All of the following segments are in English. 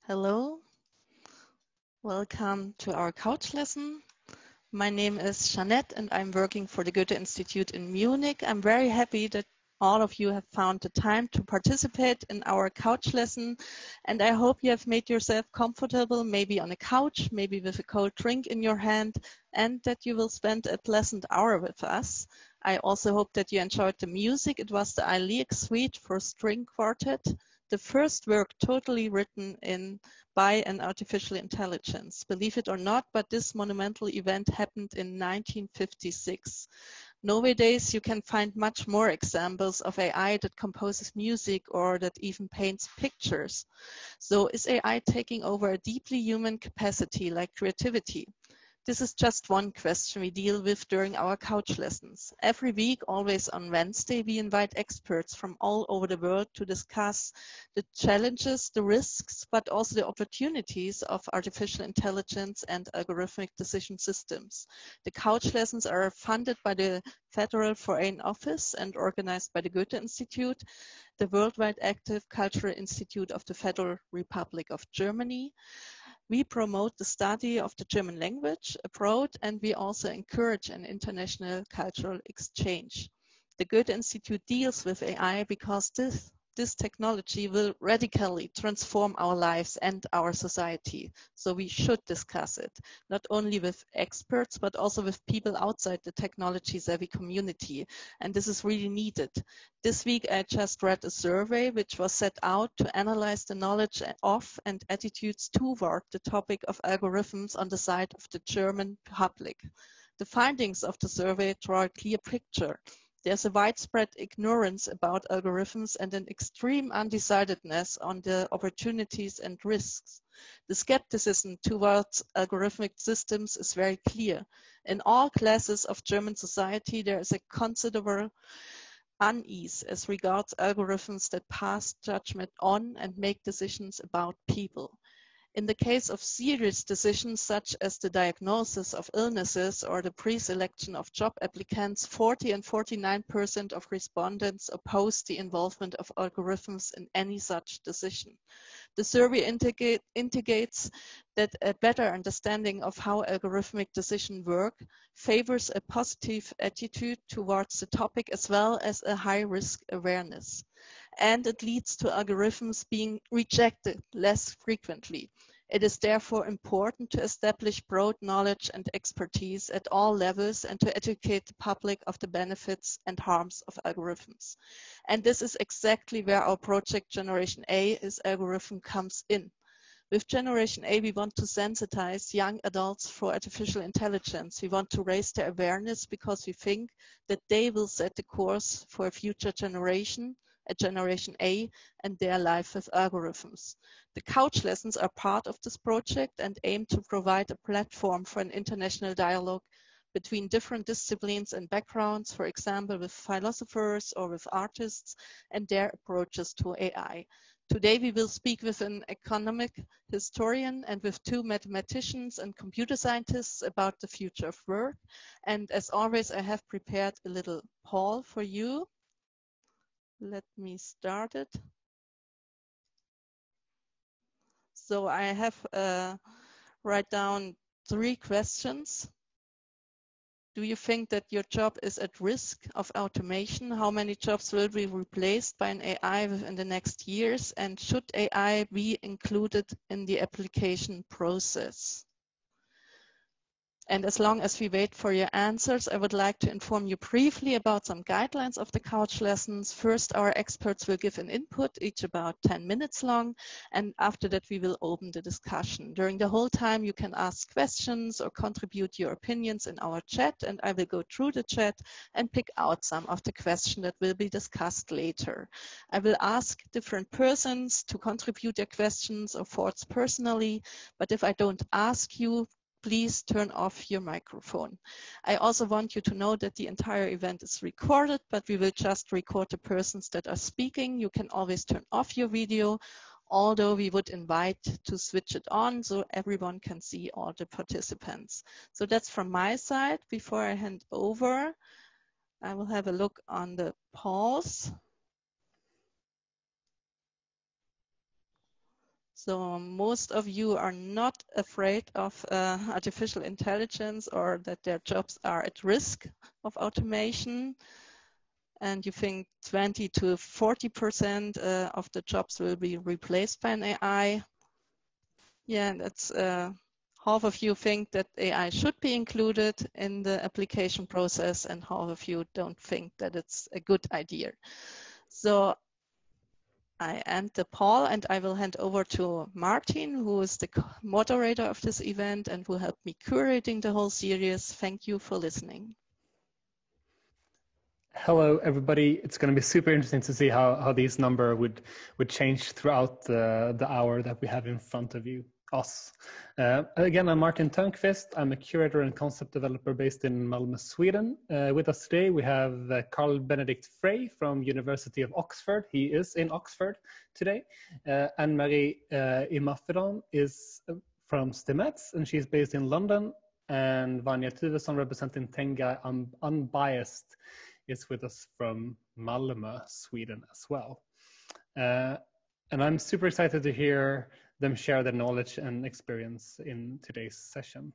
Hello, welcome to our couch lesson. My name is Jeanette and I'm working for the Goethe-Institut in Munich. I'm very happy that all of you have found the time to participate in our couch lesson, and I hope you have made yourself comfortable, maybe on a couch, maybe with a cold drink in your hand, and that you will spend a pleasant hour with us. I also hope that you enjoyed the music. It was the Lieg Suite for String Quartet, the first work totally written by an artificial intelligence. Believe it or not, but this monumental event happened in 1956. Nowadays, you can find much more examples of AI that composes music or that even paints pictures. So is AI taking over a deeply human capacity like creativity? This is just one question we deal with during our couch lessons. Every week, always on Wednesday, we invite experts from all over the world to discuss the challenges, the risks, but also the opportunities of artificial intelligence and algorithmic decision systems. The couch lessons are funded by the Federal Foreign Office and organized by the Goethe-Institut, the worldwide active Cultural Institute of the Federal Republic of Germany. We promote the study of the German language abroad, and we also encourage an international cultural exchange. The Goethe-Institut deals with AI because this technology will radically transform our lives and our society. So we should discuss it, not only with experts, but also with people outside the technology-savvy community. And this is really needed. This week, I just read a survey which was set out to analyze the knowledge of and attitudes toward the topic of algorithms on the side of the German public. The findings of the survey draw a clear picture. There's a widespread ignorance about algorithms and an extreme undecidedness on the opportunities and risks. The skepticism towards algorithmic systems is very clear. In all classes of German society, there is a considerable unease as regards algorithms that pass judgment on and make decisions about people. In the case of serious decisions such as the diagnosis of illnesses or the pre-selection of job applicants, 40 and 49% of respondents oppose the involvement of algorithms in any such decision. The survey indicates that a better understanding of how algorithmic decisions work favors a positive attitude towards the topic as well as a high-risk awareness. And it leads to algorithms being rejected less frequently. It is therefore important to establish broad knowledge and expertise at all levels and to educate the public of the benefits and harms of algorithms. And this is exactly where our project Generation A is algorithm comes in. With Generation A, we want to sensitize young adults for artificial intelligence. We want to raise their awareness because we think that they will set the course for a future generation, a Generation A, and their life with algorithms. The couch lessons are part of this project and aim to provide a platform for an international dialogue between different disciplines and backgrounds, for example, with philosophers or with artists and their approaches to AI. Today we will speak with an economic historian and with two mathematicians and computer scientists about the future of work. And as always, I have prepared a little poll for you. Let me start it. So I have write down 3 questions. Do you think that your job is at risk of automation? How many jobs will be replaced by an AI within the next years? And should AI be included in the application process? And as long as we wait for your answers, I would like to inform you briefly about some guidelines of the couch lessons. First, our experts will give an input, each about 10 minutes long, and after that we will open the discussion. During the whole time, you can ask questions or contribute your opinions in our chat, and I will go through the chat and pick out some of the questions that will be discussed later. I will ask different persons to contribute their questions or thoughts personally, but if I don't ask you, please turn off your microphone. I also want you to know that the entire event is recorded, but we will just record the persons that are speaking. You can always turn off your video, although we would invite to switch it on so everyone can see all the participants. So that's from my side. Before I hand over, I will have a look on the polls. So most of you are not afraid of artificial intelligence or that their jobs are at risk of automation. And you think 20 to 40% of the jobs will be replaced by an AI. Yeah, that's half of you think that AI should be included in the application process, and half of you don't think that it's a good idea. So I end the poll, and I will hand over to Martin, who is the moderator of this event and who helped me curating the whole series. Thank you for listening. Hello, everybody. It's going to be super interesting to see how these numbers would change throughout the hour that we have in front of us. Again, I'm Martin Törnqvist. I'm a curator and concept developer based in Malmö, Sweden. With us today, we have Carl Benedict Frey from University of Oxford. He is in Oxford today. Anne-Marie Imafedon is from Stimets, and she's based in London. And Vanja Tuvesson, representing Tenga Unbiased, is with us from Malmö, Sweden as well. And I'm super excited to hear them share their knowledge and experience in today's session.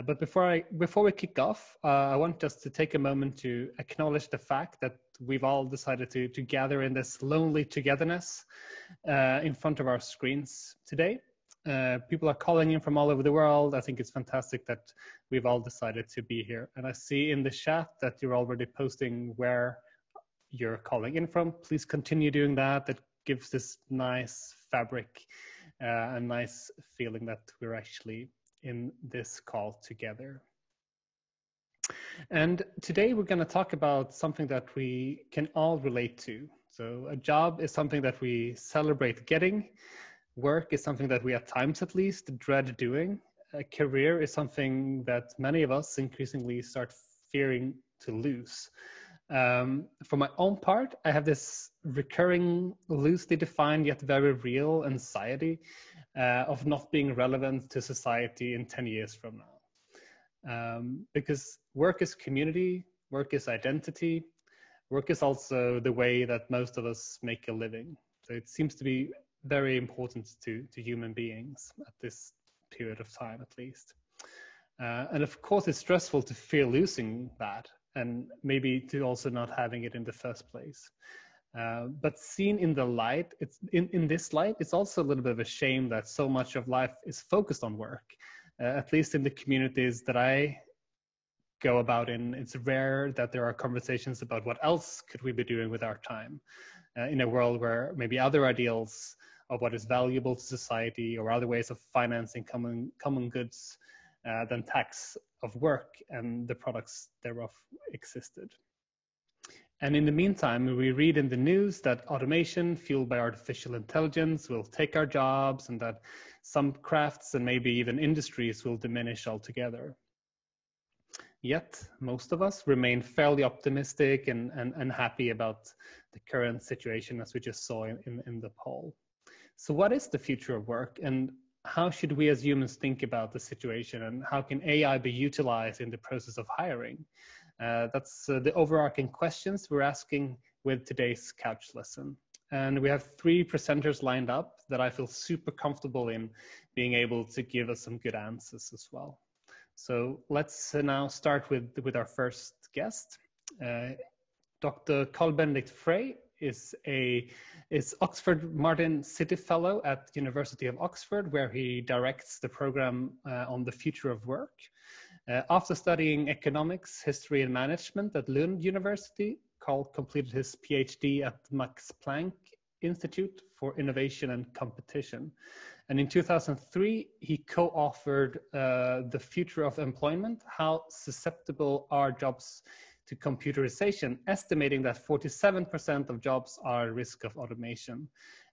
But before we kick off, I want just to take a moment to acknowledge the fact that we've all decided to gather in this lonely togetherness in front of our screens today. People are calling in from all over the world. I think it's fantastic that we've all decided to be here. And I see in the chat that you're already posting where you're calling in from. Please continue doing that. That gives this nice fabric, a nice feeling that we're actually in this call together. And today we're going to talk about something that we can all relate to. So a job is something that we celebrate getting. Work is something that we at times at least dread doing. A career is something that many of us increasingly start fearing to lose. For my own part, I have this recurring, loosely defined yet very real anxiety of not being relevant to society in 10 years from now. Because work is community, work is identity, work is also the way that most of us make a living. So it seems to be very important to human beings at this period of time, at least. And of course, it's stressful to fear losing that, and maybe to also not having it in the first place. But seen in the light, in this light, it's also a little bit of a shame that so much of life is focused on work. At least in the communities that I go about in, it's rare that there are conversations about what else could we be doing with our time in a world where maybe other ideals of what is valuable to society or other ways of financing common goods than tax of work and the products thereof existed. And in the meantime, we read in the news that automation fueled by artificial intelligence will take our jobs, and that some crafts and maybe even industries will diminish altogether. Yet, most of us remain fairly optimistic and happy about the current situation, as we just saw in the poll. So what is the future of work, and how should we as humans think about the situation, and how can AI be utilized in the process of hiring? That's the overarching questions we're asking with today's couch lesson. And we have 3 presenters lined up that I feel super comfortable in being able to give us some good answers as well. So let's now start with our first guest. Dr. Carl Benedict Frey is Oxford Martin City Fellow at University of Oxford, where he directs the program on the future of work. After studying economics, history, and management at Lund University, Carl completed his PhD at Max Planck Institute for Innovation and Competition. And in 2003, he co-authored The Future of Employment, How Susceptible Are Jobs to Computerization, estimating that 47% of jobs are at risk of automation.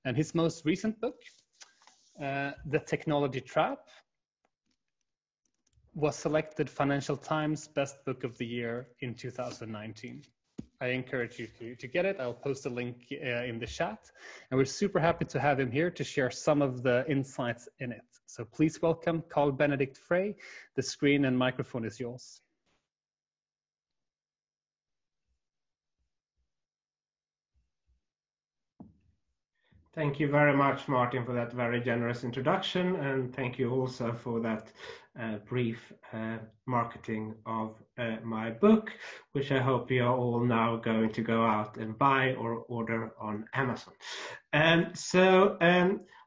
And his most recent book, The Technology Trap, was selected Financial Times Best Book of the Year in 2019. I encourage you to get it. I'll post a link in the chat. And we're super happy to have him here to share some of the insights in it. So please welcome Carl Benedict Frey. The screen and microphone is yours. Thank you very much, Martin, for that very generous introduction, and thank you also for that brief marketing of my book, which I hope you are all now going to go out and buy or order on Amazon. I'm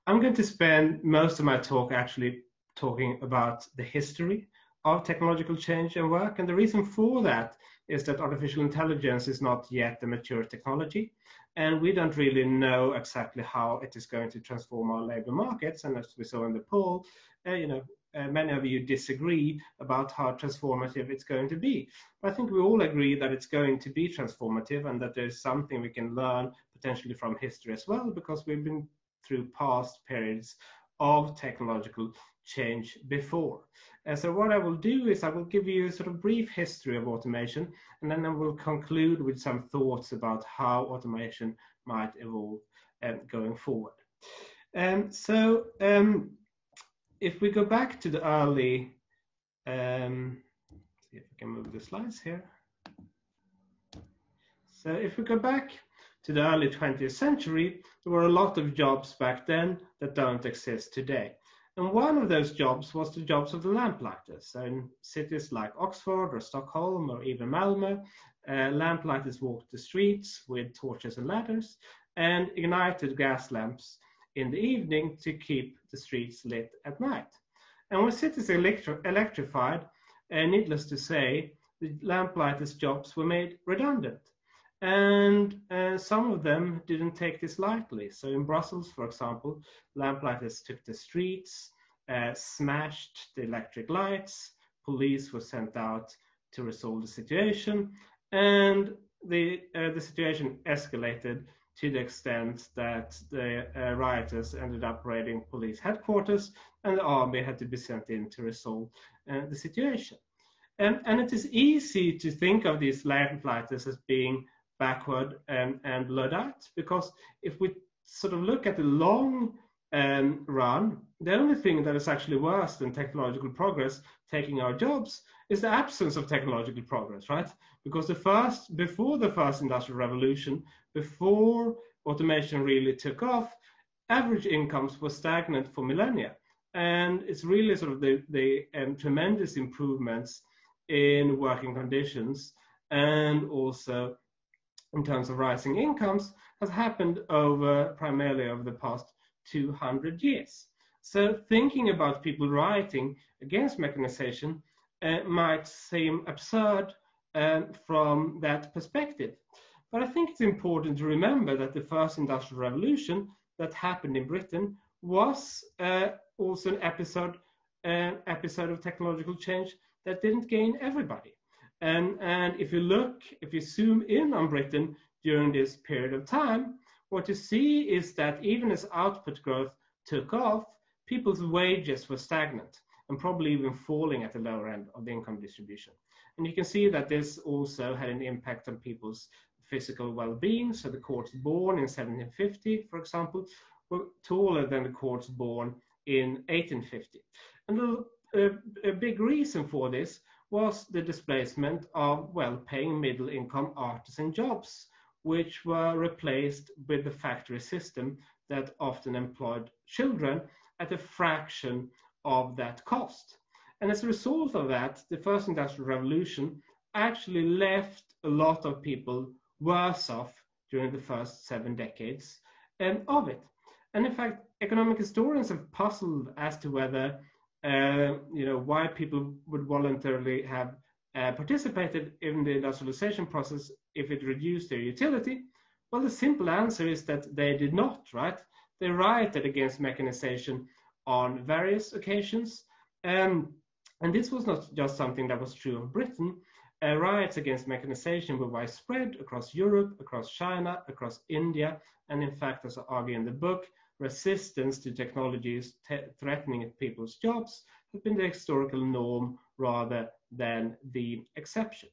going to spend most of my talk actually talking about the history of technological change and work, and the reason for that is that artificial intelligence is not yet a mature technology. And we don't really know exactly how it is going to transform our labor markets. And as we saw in the poll, many of you disagree about how transformative it's going to be. But I think we all agree that it's going to be transformative and that there's something we can learn potentially from history as well, because we've been through past periods of technological change before. And so what I will do is I will give you a sort of brief history of automation, and then I will conclude with some thoughts about how automation might evolve going forward. If we go back to the early, see if we can move the slides here. So if we go back to the early 20th century, there were a lot of jobs back then that don't exist today. And one of those jobs was the jobs of the lamplighters. So in cities like Oxford or Stockholm or even Malmö, lamplighters walked the streets with torches and ladders and ignited gas lamps in the evening to keep the streets lit at night. And when cities electrified, needless to say, the lamplighters' jobs were made redundant. And some of them didn't take this lightly. So in Brussels, for example, lamplighters took the streets, smashed the electric lights, police were sent out to resolve the situation, and the situation escalated to the extent that the rioters ended up raiding police headquarters, and the army had to be sent in to resolve the situation. And it is easy to think of these lamplighters as being backward and Luddite, because if we sort of look at the long run, the only thing that is actually worse than technological progress taking our jobs is the absence of technological progress, right? Because before the first industrial revolution, before automation really took off, average incomes were stagnant for millennia. And it's really sort of the tremendous improvements in working conditions and also in terms of rising incomes has happened primarily over the past 200 years. So thinking about people rioting against mechanization might seem absurd from that perspective. But I think it's important to remember that the first industrial revolution that happened in Britain was also an episode of technological change that didn't gain everybody. And if you zoom in on Britain during this period of time, what you see is that even as output growth took off, people's wages were stagnant and probably even falling at the lower end of the income distribution. And you can see that this also had an impact on people's physical well-being. So the courts born in 1750, for example, were taller than the courts born in 1850. And a big reason for this was the displacement of well-paying middle-income artisan jobs, which were replaced with the factory system that often employed children at a fraction of that cost. And as a result of that, the first industrial revolution actually left a lot of people worse off during the first 7 decades of it. And in fact, economic historians have puzzled as to whether why people would voluntarily have participated in the industrialization process if it reduced their utility. Well, the simple answer is that they did not, right? They rioted against mechanization on various occasions. And this was not just something that was true of Britain. Riots against mechanization were widespread across Europe, across China, across India, and in fact, as I argue in the book, resistance to technologies threatening people's jobs has been the historical norm rather than the exception.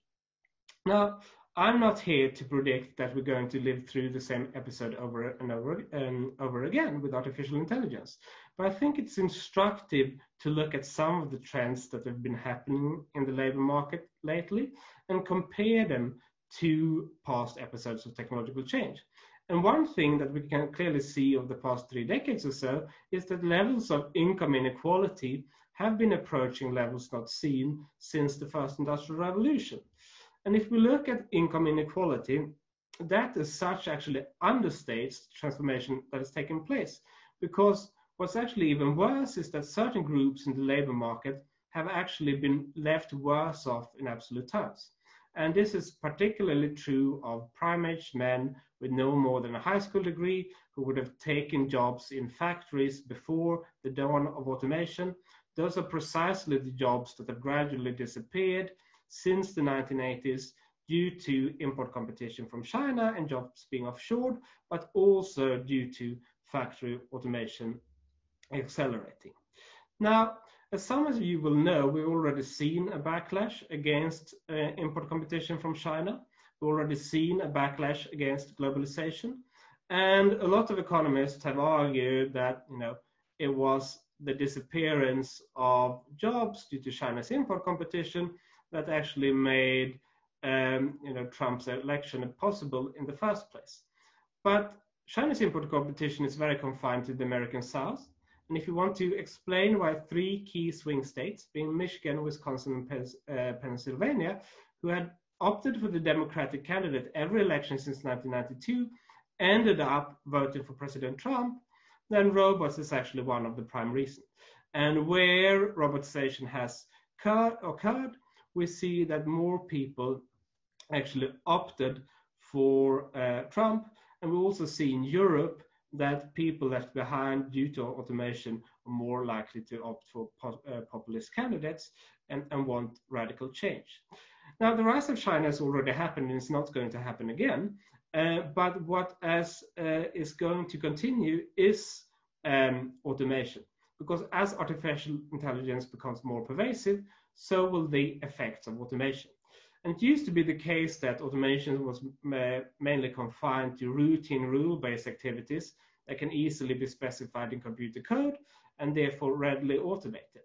Now, I'm not here to predict that we're going to live through the same episode over and over again with artificial intelligence, but I think it's instructive to look at some of the trends that have been happening in the labor market lately and compare them to past episodes of technological change. And one thing that we can clearly see over the past 3 decades or so is that levels of income inequality have been approaching levels not seen since the first industrial revolution. And if we look at income inequality, that as such actually understates the transformation that has taken place. Because what's actually even worse is that certain groups in the labor market have actually been left worse off in absolute terms. And this is particularly true of prime-age men with no more than a high school degree who would have taken jobs in factories before the dawn of automation. Those are precisely the jobs that have gradually disappeared since the 1980s due to import competition from China and jobs being offshored, but also due to factory automation accelerating. Now, as some of you will know, we've already seen a backlash against import competition from China. We've already seen a backlash against globalization. And a lot of economists have argued that, it was the disappearance of jobs due to China's import competition that actually made Trump's election possible in the first place. But China's import competition is very confined to the American South. And if you want to explain why 3 key swing states, being Michigan, Wisconsin, and Pennsylvania, who had opted for the Democratic candidate every election since 1992, ended up voting for President Trump, then robots is actually one of the prime reasons. And where robotization has occurred, we see that more people actually opted for Trump. And we also see in Europe that people left behind due to automation are more likely to opt for populist candidates and want radical change. Now, the rise of China has already happened and it's not going to happen again. But what is going to continue is automation. Because as artificial intelligence becomes more pervasive, so will the effects of automation. And it used to be the case that automation was mainly confined to routine rule-based activities that can easily be specified in computer code and therefore readily automated.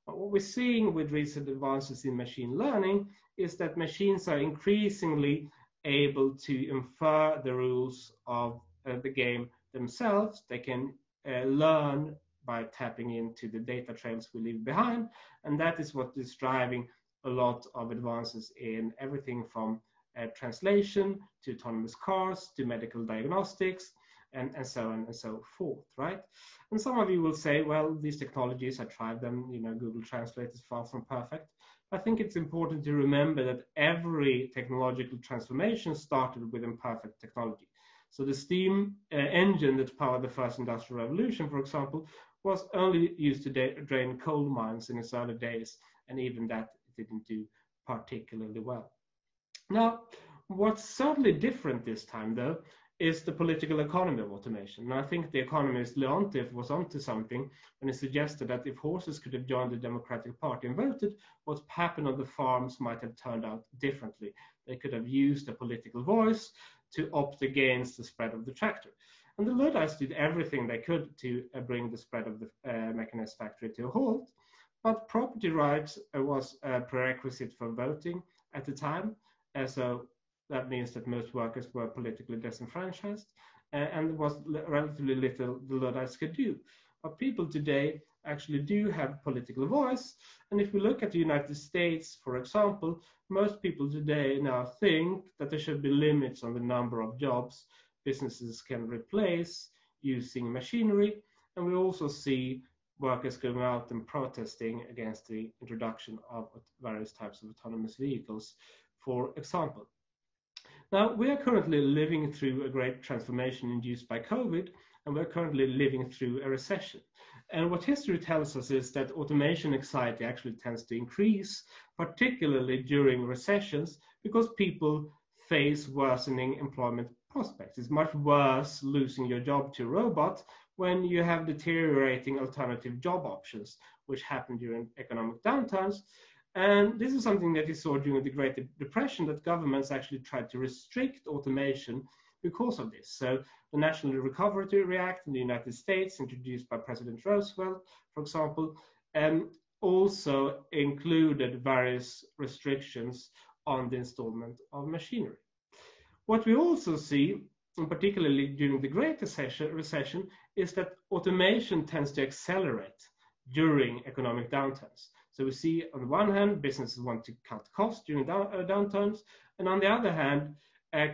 But what we're seeing with recent advances in machine learning is that machines are increasingly able to infer the rules of the game themselves. They can learn by tapping into the data trails we leave behind, and that is what is driving a lot of advances in everything from translation to autonomous cars to medical diagnostics and so on and so forth, right? And some of you will say, well, these technologies, I tried them, Google Translate is far from perfect. I think it's important to remember that every technological transformation started with imperfect technology. So the steam engine that powered the first industrial revolution, for example, was only used to drain coal mines in its early days, and even that didn't do particularly well. Now, what's certainly different this time, though, is the political economy of automation. And I think the economist Leontief was onto something when he suggested that if horses could have joined the Democratic Party and voted, what happened on the farms might have turned out differently. They could have used a political voice to opt against the spread of the tractor. And the Luddites did everything they could to bring the spread of the mechanized factory to a halt. But property rights was a prerequisite for voting at the time. So that means that most workers were politically disenfranchised, and there was relatively little the Luddites could do. But people today actually do have political voice. And if we look at the United States, for example, most people today now think that there should be limits on the number of jobs businesses can replace using machinery. And we also see workers going out and protesting against the introduction of various types of autonomous vehicles, for example. Now, we are currently living through a great transformation induced by COVID, and we're currently living through a recession. And what history tells us is that automation anxiety actually tends to increase, particularly during recessions, because people face worsening employment prospects. It's much worse losing your job to a robot when you have deteriorating alternative job options, which happen during economic downturns. And this is something that we saw during the Great Depression, that governments actually tried to restrict automation because of this. So the National Recovery Act in the United States, introduced by President Roosevelt, for example, also included various restrictions on the installment of machinery. What we also see and particularly during the Great Recession, is that automation tends to accelerate during economic downturns. So we see on the one hand, businesses want to cut costs during downturns, and on the other hand,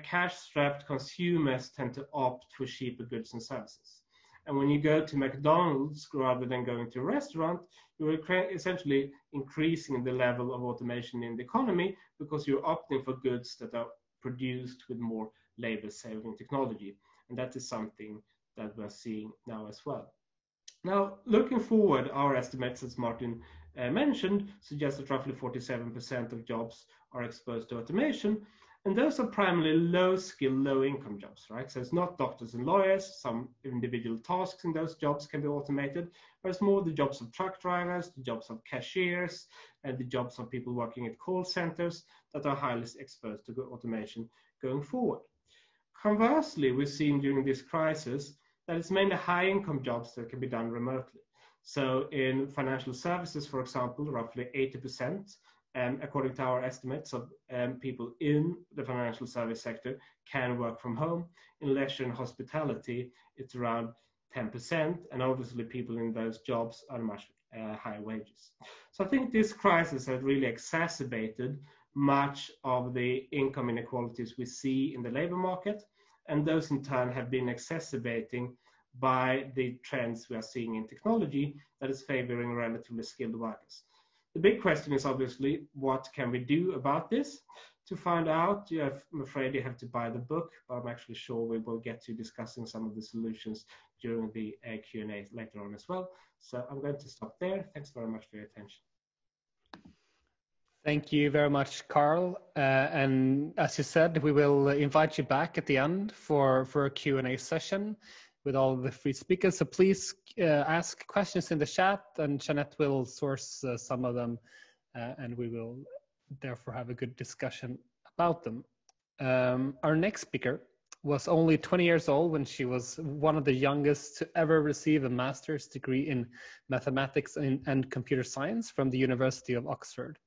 cash-strapped consumers tend to opt for cheaper goods and services. And when you go to McDonald's rather than going to a restaurant, you're essentially increasing the level of automation in the economy because you're opting for goods that are produced with more labor-saving technology. And that is something that we're seeing now as well. Now, looking forward, our estimates, as Martin mentioned, suggest that roughly 47% of jobs are exposed to automation. And those are primarily low-skill, low-income jobs, right? So it's not doctors and lawyers. Some individual tasks in those jobs can be automated, but it's more the jobs of truck drivers, the jobs of cashiers, and the jobs of people working at call centers that are highly exposed to automation going forward. Conversely, we've seen during this crisis that it's mainly high-income jobs that can be done remotely. So in financial services, for example, roughly 80%, according to our estimates of people in the financial service sector can work from home. In leisure and hospitality, it's around 10%, and obviously people in those jobs are much higher wages. So I think this crisis has really exacerbated much of the income inequalities we see in the labor market, and those in turn have been exacerbating by the trends we are seeing in technology that is favoring relatively skilled workers. The big question is obviously, what can we do about this? To find out, I'm afraid you have to buy the book, but I'm actually sure we will get to discussing some of the solutions during the Q&A later on as well. So I'm going to stop there. Thanks very much for your attention. Thank you very much, Carl. And as you said, we will invite you back at the end for a Q&A session with all the free speakers. So please ask questions in the chat, and Jeanette will source some of them, and we will therefore have a good discussion about them. Our next speaker was only 20 years old when she was one of the youngest to ever receive a master's degree in mathematics and computer science from the University of Oxford.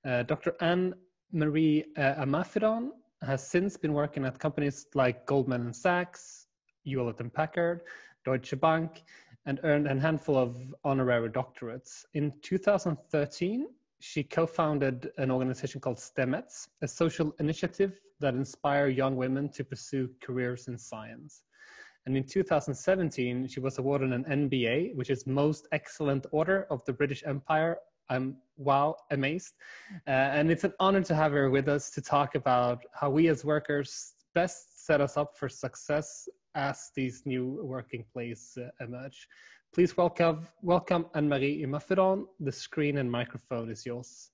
Dr. Anne-Marie Imafidon has since been working at companies like Goldman Sachs, Hewlett-Packard, Deutsche Bank, and earned a handful of honorary doctorates. In 2013, she co-founded an organization called STEMets, a social initiative that inspires young women to pursue careers in science. And in 2017, she was awarded an MBA, which is Most Excellent Order of the British Empire. I'm amazed. And it's an honor to have her with us to talk about how we as workers best set us up for success as these new working places emerge. Please welcome Anne-Marie Imafidon. The screen and microphone is yours.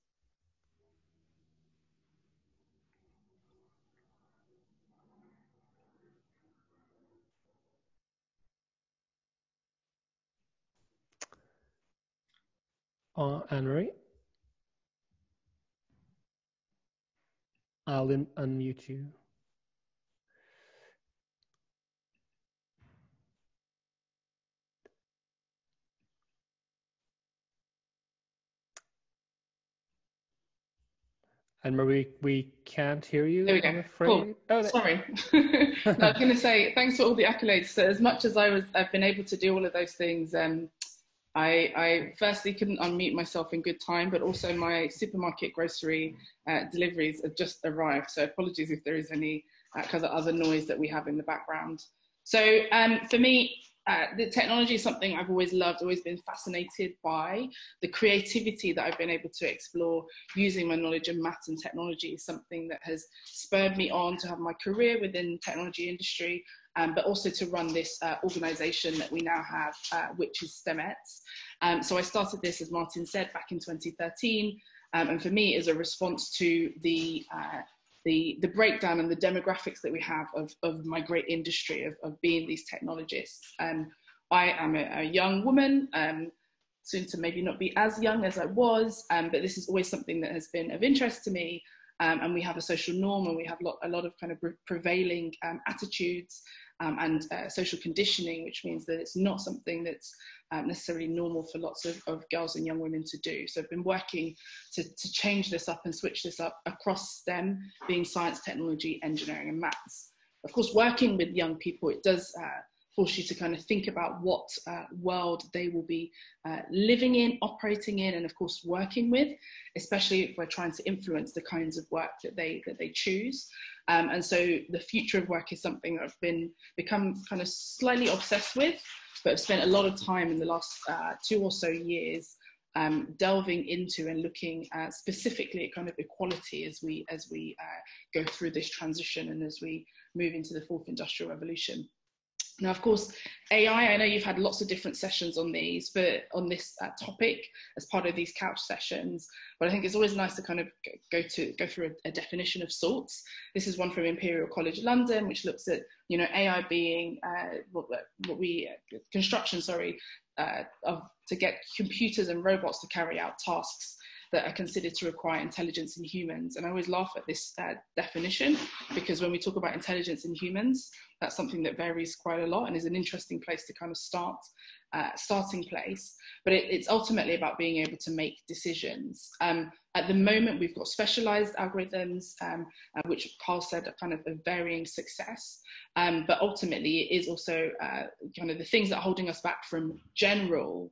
Anne-Marie? I'll unmute you. Anne-Marie, we can't hear you. There we go. I'm afraid. Cool. Oh, sorry. No, I was going to say thanks for all the accolades. So as much as I've been able to do all of those things, I firstly couldn't unmute myself in good time, but also my supermarket grocery deliveries have just arrived. So apologies if there is any because of other noise that we have in the background. So for me, the technology is something I've always loved, always been fascinated by. The creativity that I've been able to explore using my knowledge of maths and technology is something that has spurred me on to have my career within the technology industry, but also to run this organization that we now have, which is STEMets. So I started this, as Martin said, back in 2013. And for me, is a response to the breakdown and the demographics that we have of my great industry of being these technologists. I am a young woman, soon to maybe not be as young as I was, but this is always something that has been of interest to me. And we have a social norm, and we have a lot of kind of prevailing attitudes and social conditioning, which means that it's not something that's necessarily normal for lots of girls and young women to do. So I've been working to change this up and switch this up across STEM, being science, technology, engineering, and maths. of course, working with young people, it does force you to kind of think about what world they will be living in, operating in, and of course working with, especially if we're trying to influence the kinds of work that they choose. And so the future of work is something that I've become kind of slightly obsessed with, but I've spent a lot of time in the last 2 or so years delving into and looking specifically at kind of equality as we go through this transition and as we move into the 4th industrial revolution. Now, of course, AI, I know you've had lots of different sessions on these, but on this topic as part of these couch sessions, but I think it's always nice to kind of go through a definition of sorts. This is one from Imperial College London, which looks at, you know, AI being to get computers and robots to carry out tasks that are considered to require intelligence in humans. And I always laugh at this definition, because when we talk about intelligence in humans, that's something that varies quite a lot and is an interesting place to kind of starting place. But it's ultimately about being able to make decisions. At the moment, we've got specialized algorithms, which Carl said are kind of a varying success. But ultimately, it is also kind of the things that are holding us back from general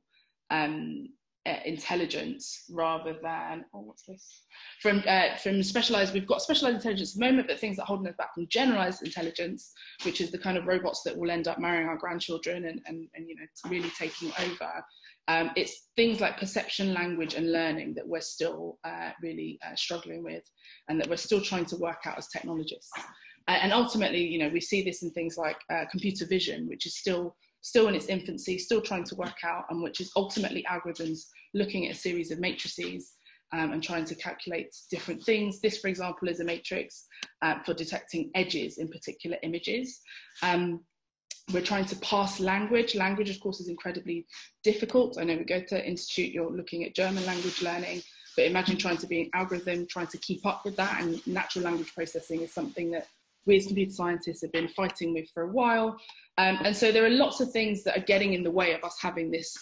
intelligence, rather than from specialized. We've got specialized intelligence at the moment, but things that are holding us back from generalized intelligence, which is the kind of robots that will end up marrying our grandchildren and you know, really taking over. It's things like perception, language, and learning that we're still really struggling with, and that we're still trying to work out as technologists. And ultimately, you know, we see this in things like computer vision, which is still in its infancy, still trying to work out, and which is ultimately algorithms looking at a series of matrices and trying to calculate different things. This, for example, is a matrix for detecting edges in particular images. We're trying to parse language. Language, of course, is incredibly difficult. I know at Goethe-Institut, you're looking at German language learning, but imagine trying to be an algorithm, trying to keep up with that, and natural language processing is something that we as computer scientists have been fighting with for a while. And so there are lots of things that are getting in the way of us having this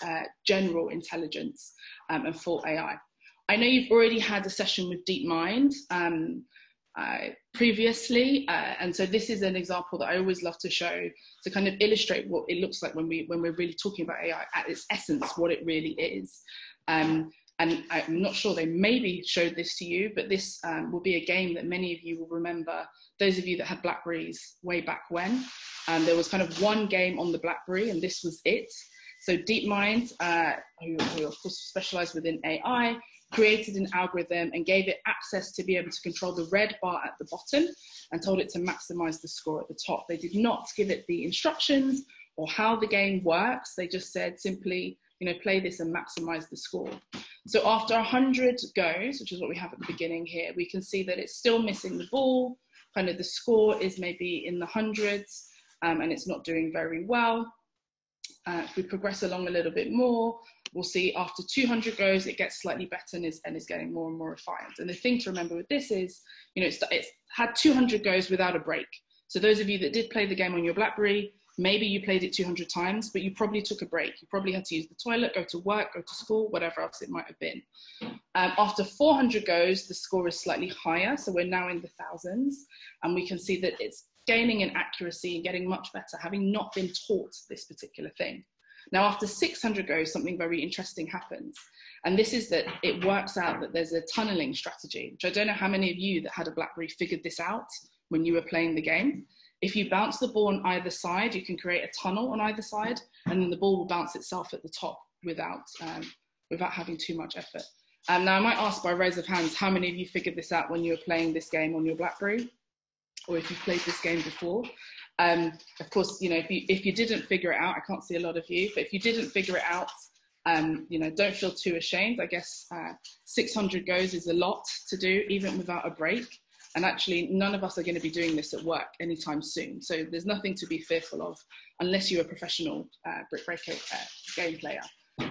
general intelligence and full AI. I know you've already had a session with DeepMind previously, and so this is an example that I always love to show to kind of illustrate what it looks like when we're really talking about AI at its essence, what it really is. And I'm not sure they maybe showed this to you, but this will be a game that many of you will remember. Those of you that had Blackberries way back when, there was kind of one game on the Blackberry, and this was it. So DeepMind, who of course specialized within AI, created an algorithm and gave it access to be able to control the red bar at the bottom and told it to maximize the score at the top. They did not give it the instructions or how the game works. They just said simply, you know, play this and maximize the score. So after 100 goes, which is what we have at the beginning here, we can see that it's still missing the ball. Kind of the score is maybe in the hundreds, and it's not doing very well. If we progress along a little bit more, we'll see after 200 goes, it gets slightly better and is getting more and more refined. And the thing to remember with this is, you know, it's had 200 goes without a break. So those of you that did play the game on your BlackBerry, maybe you played it 200 times, but you probably took a break. You probably had to use the toilet, go to work, go to school, whatever else it might have been. After 400 goes, the score is slightly higher. So we're now in the thousands, and we can see that it's gaining in accuracy and getting much better, having not been taught this particular thing. Now, after 600 goes, something very interesting happens. And this is that it works out that there's a tunneling strategy, which I don't know how many of you that had a BlackBerry figured this out when you were playing the game. If you bounce the ball on either side, you can create a tunnel on either side, and then the ball will bounce itself at the top without having too much effort. Now, I might ask by raise of hands, how many of you figured this out when you were playing this game on your BlackBerry, or if you've played this game before? Of course, you know, if you didn't figure it out, I can't see a lot of you, but if you didn't figure it out, you know, don't feel too ashamed. I guess 600 goes is a lot to do, even without a break. And actually, none of us are going to be doing this at work anytime soon. So there's nothing to be fearful of unless you're a professional brick breaker game player.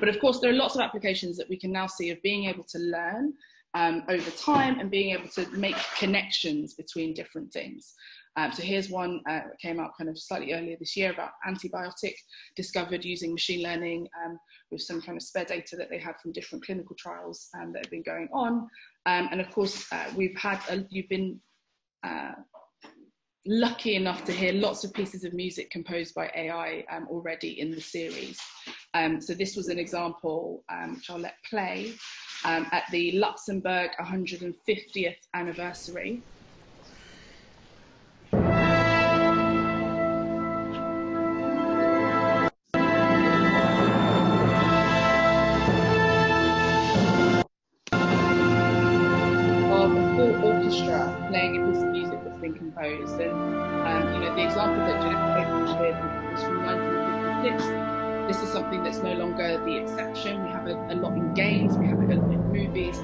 But of course, there are lots of applications that we can now see of being able to learn over time and being able to make connections between different things. So here's one that came out kind of slightly earlier this year about antibiotic discovered using machine learning with some kind of spare data that they had from different clinical trials that have been going on. And of course, you've been lucky enough to hear lots of pieces of music composed by AI already in the series. So this was an example, which I'll let play, at the Luxembourg 150th anniversary. Orchestra playing a piece of music that's been composed, and you know, the example that Jeanette shared was from 1956. This is something that's no longer the exception. We have a lot in games, we have it a lot in movies,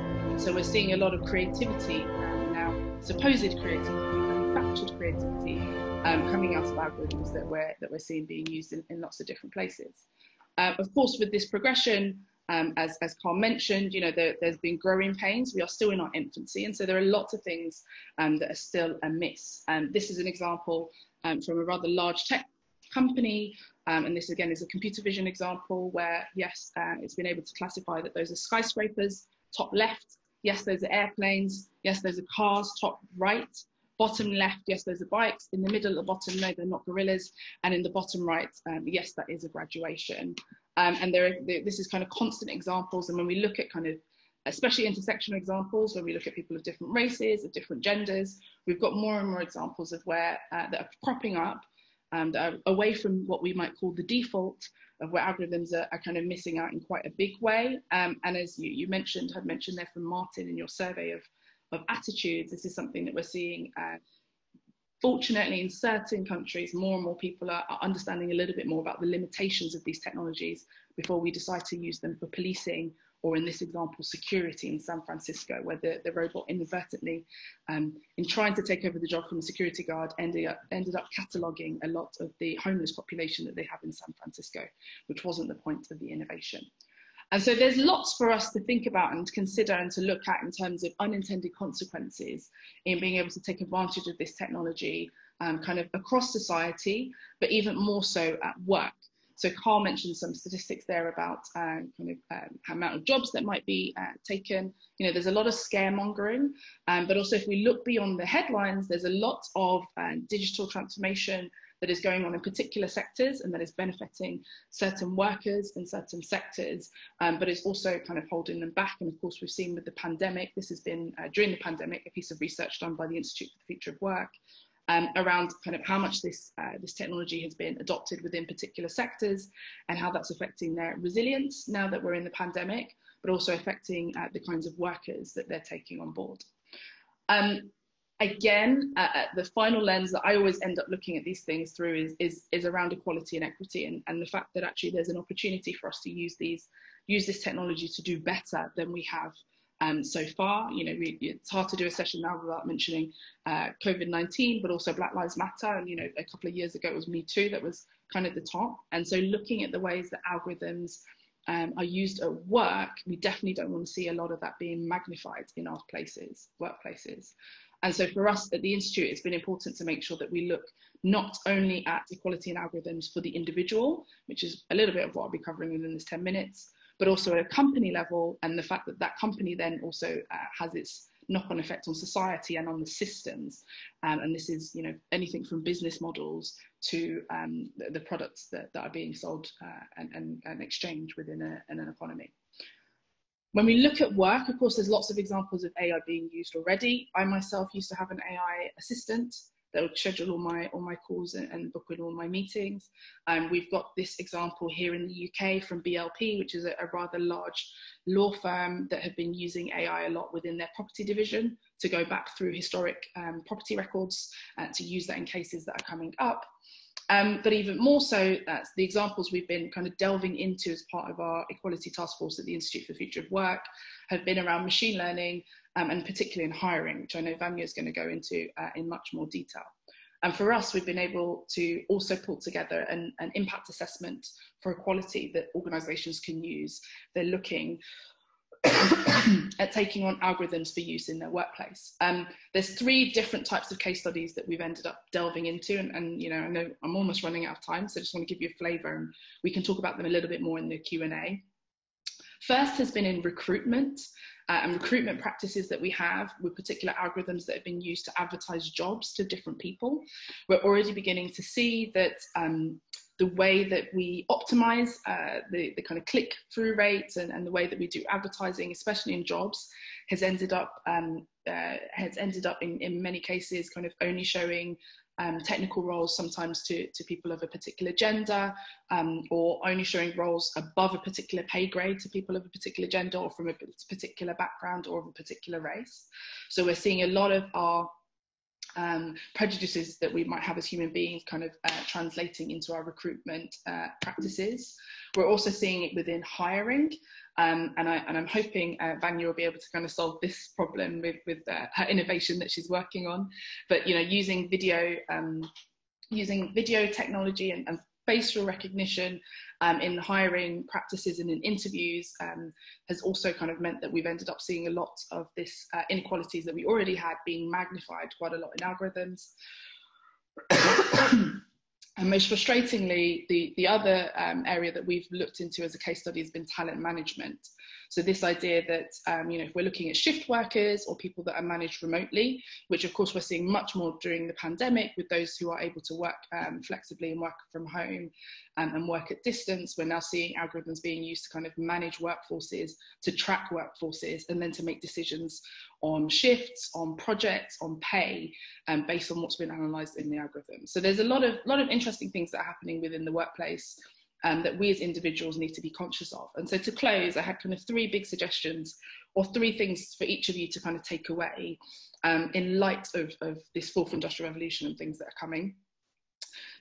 so we're seeing a lot of creativity now, supposed creativity, manufactured creativity, coming out of algorithms that we're seeing being used in lots of different places. Of course, with this progression, as Carl mentioned, you know, there's been growing pains. We are still in our infancy, and so there are lots of things that are still amiss. This is an example from a rather large tech company, and this again is a computer vision example where, yes, it's been able to classify that those are skyscrapers, top left, yes, those are airplanes, yes, those are cars, top right. Bottom left, yes, those are bikes. In the middle at the bottom, no, they're not gorillas. And in the bottom right, yes, that is a graduation. And this is kind of constant examples. And when we look at kind of, especially intersectional examples, when we look at people of different races, of different genders, we've got more and more examples of where that are cropping up that are away from what we might call the default, of where algorithms are kind of missing out in quite a big way. And as you mentioned, had mentioned there from Martin in your survey of attitudes, this is something that we're seeing. Fortunately, in certain countries, more and more people are understanding a little bit more about the limitations of these technologies before we decide to use them for policing, or in this example, security in San Francisco, where the robot inadvertently, in trying to take over the job from a security guard, ended up cataloguing a lot of the homeless population that they have in San Francisco, which wasn't the point of the innovation. And so there's lots for us to think about and to consider and to look at in terms of unintended consequences in being able to take advantage of this technology kind of across society, but even more so at work. So Carl mentioned some statistics there about kind of how amount of jobs that might be taken. You know, there's a lot of scaremongering, but also if we look beyond the headlines, there's a lot of digital transformation that is going on in particular sectors and that is benefiting certain workers in certain sectors, but it's also kind of holding them back. And of course, we've seen with the pandemic, this has been during the pandemic, a piece of research done by the Institute for the Future of Work around kind of how much this technology has been adopted within particular sectors and how that's affecting their resilience now that we're in the pandemic, but also affecting the kinds of workers that they're taking on board. Again, the final lens that I always end up looking at these things through is around equality and equity, and the fact that actually there's an opportunity for us to use this technology to do better than we have so far. You know, it's hard to do a session now without mentioning COVID-19, but also Black Lives Matter, and you know, a couple of years ago it was Me Too that was kind of the top. And so looking at the ways that algorithms are used at work, we definitely don't want to see a lot of that being magnified in our workplaces. And so for us at the Institute, it's been important to make sure that we look not only at equality in algorithms for the individual, which is a little bit of what I'll be covering within this 10 minutes, but also at a company level, and the fact that that company then also has its knock-on effect on society and on the systems. And this is, you know, anything from business models to the products that are being sold and exchanged within an economy. When we look at work, of course, there's lots of examples of AI being used already. I myself used to have an AI assistant that would schedule all my calls and book in all my meetings. We've got this example here in the UK from BLP, which is a rather large law firm that have been using AI a lot within their property division to go back through historic property records to use that in cases that are coming up. But even more so, that's the examples we've been kind of delving into as part of our equality task force at the Institute for the Future of Work have been around machine learning and particularly in hiring, which I know Vanya is going to go into in much more detail. And for us, we've been able to also pull together an impact assessment for equality that organisations can use. They're looking at taking on algorithms for use in their workplace. There's 3 different types of case studies that we've ended up delving into, and you know, I know I'm almost running out of time, so I just want to give you a flavour, and we can talk about them a little bit more in the Q&A. First has been in recruitment, and recruitment practices that we have with particular algorithms that have been used to advertise jobs to different people, we're already beginning to see that the way that we optimize the kind of click-through rates and the way that we do advertising, especially in jobs, has ended up in many cases kind of only showing technical roles sometimes to people of a particular gender, or only showing roles above a particular pay grade to people of a particular gender or from a particular background or of a particular race. So we're seeing a lot of our prejudices that we might have as human beings kind of translating into our recruitment practices. We're also seeing it within hiring, and I'm hoping Vanya will be able to kind of solve this problem with her innovation that she's working on. But using video technology and facial recognition in hiring practices and in interviews has also kind of meant that we've ended up seeing a lot of this inequalities that we already had being magnified quite a lot in algorithms. And most frustratingly, the other area that we've looked into as a case study has been talent management. So this idea that, if we're looking at shift workers or people that are managed remotely, which of course we're seeing much more during the pandemic with those who are able to work flexibly and work from home and work at distance, we're now seeing algorithms being used to kind of manage workforces, to track workforces, and then to make decisions on shifts, on projects, on pay, based on what's been analysed in the algorithm. So there's a lot of interesting things that are happening within the workplace that we as individuals need to be conscious of. And so to close, I had kind of 3 big suggestions, or 3 things for each of you to kind of take away in light of this 4th industrial revolution and things that are coming.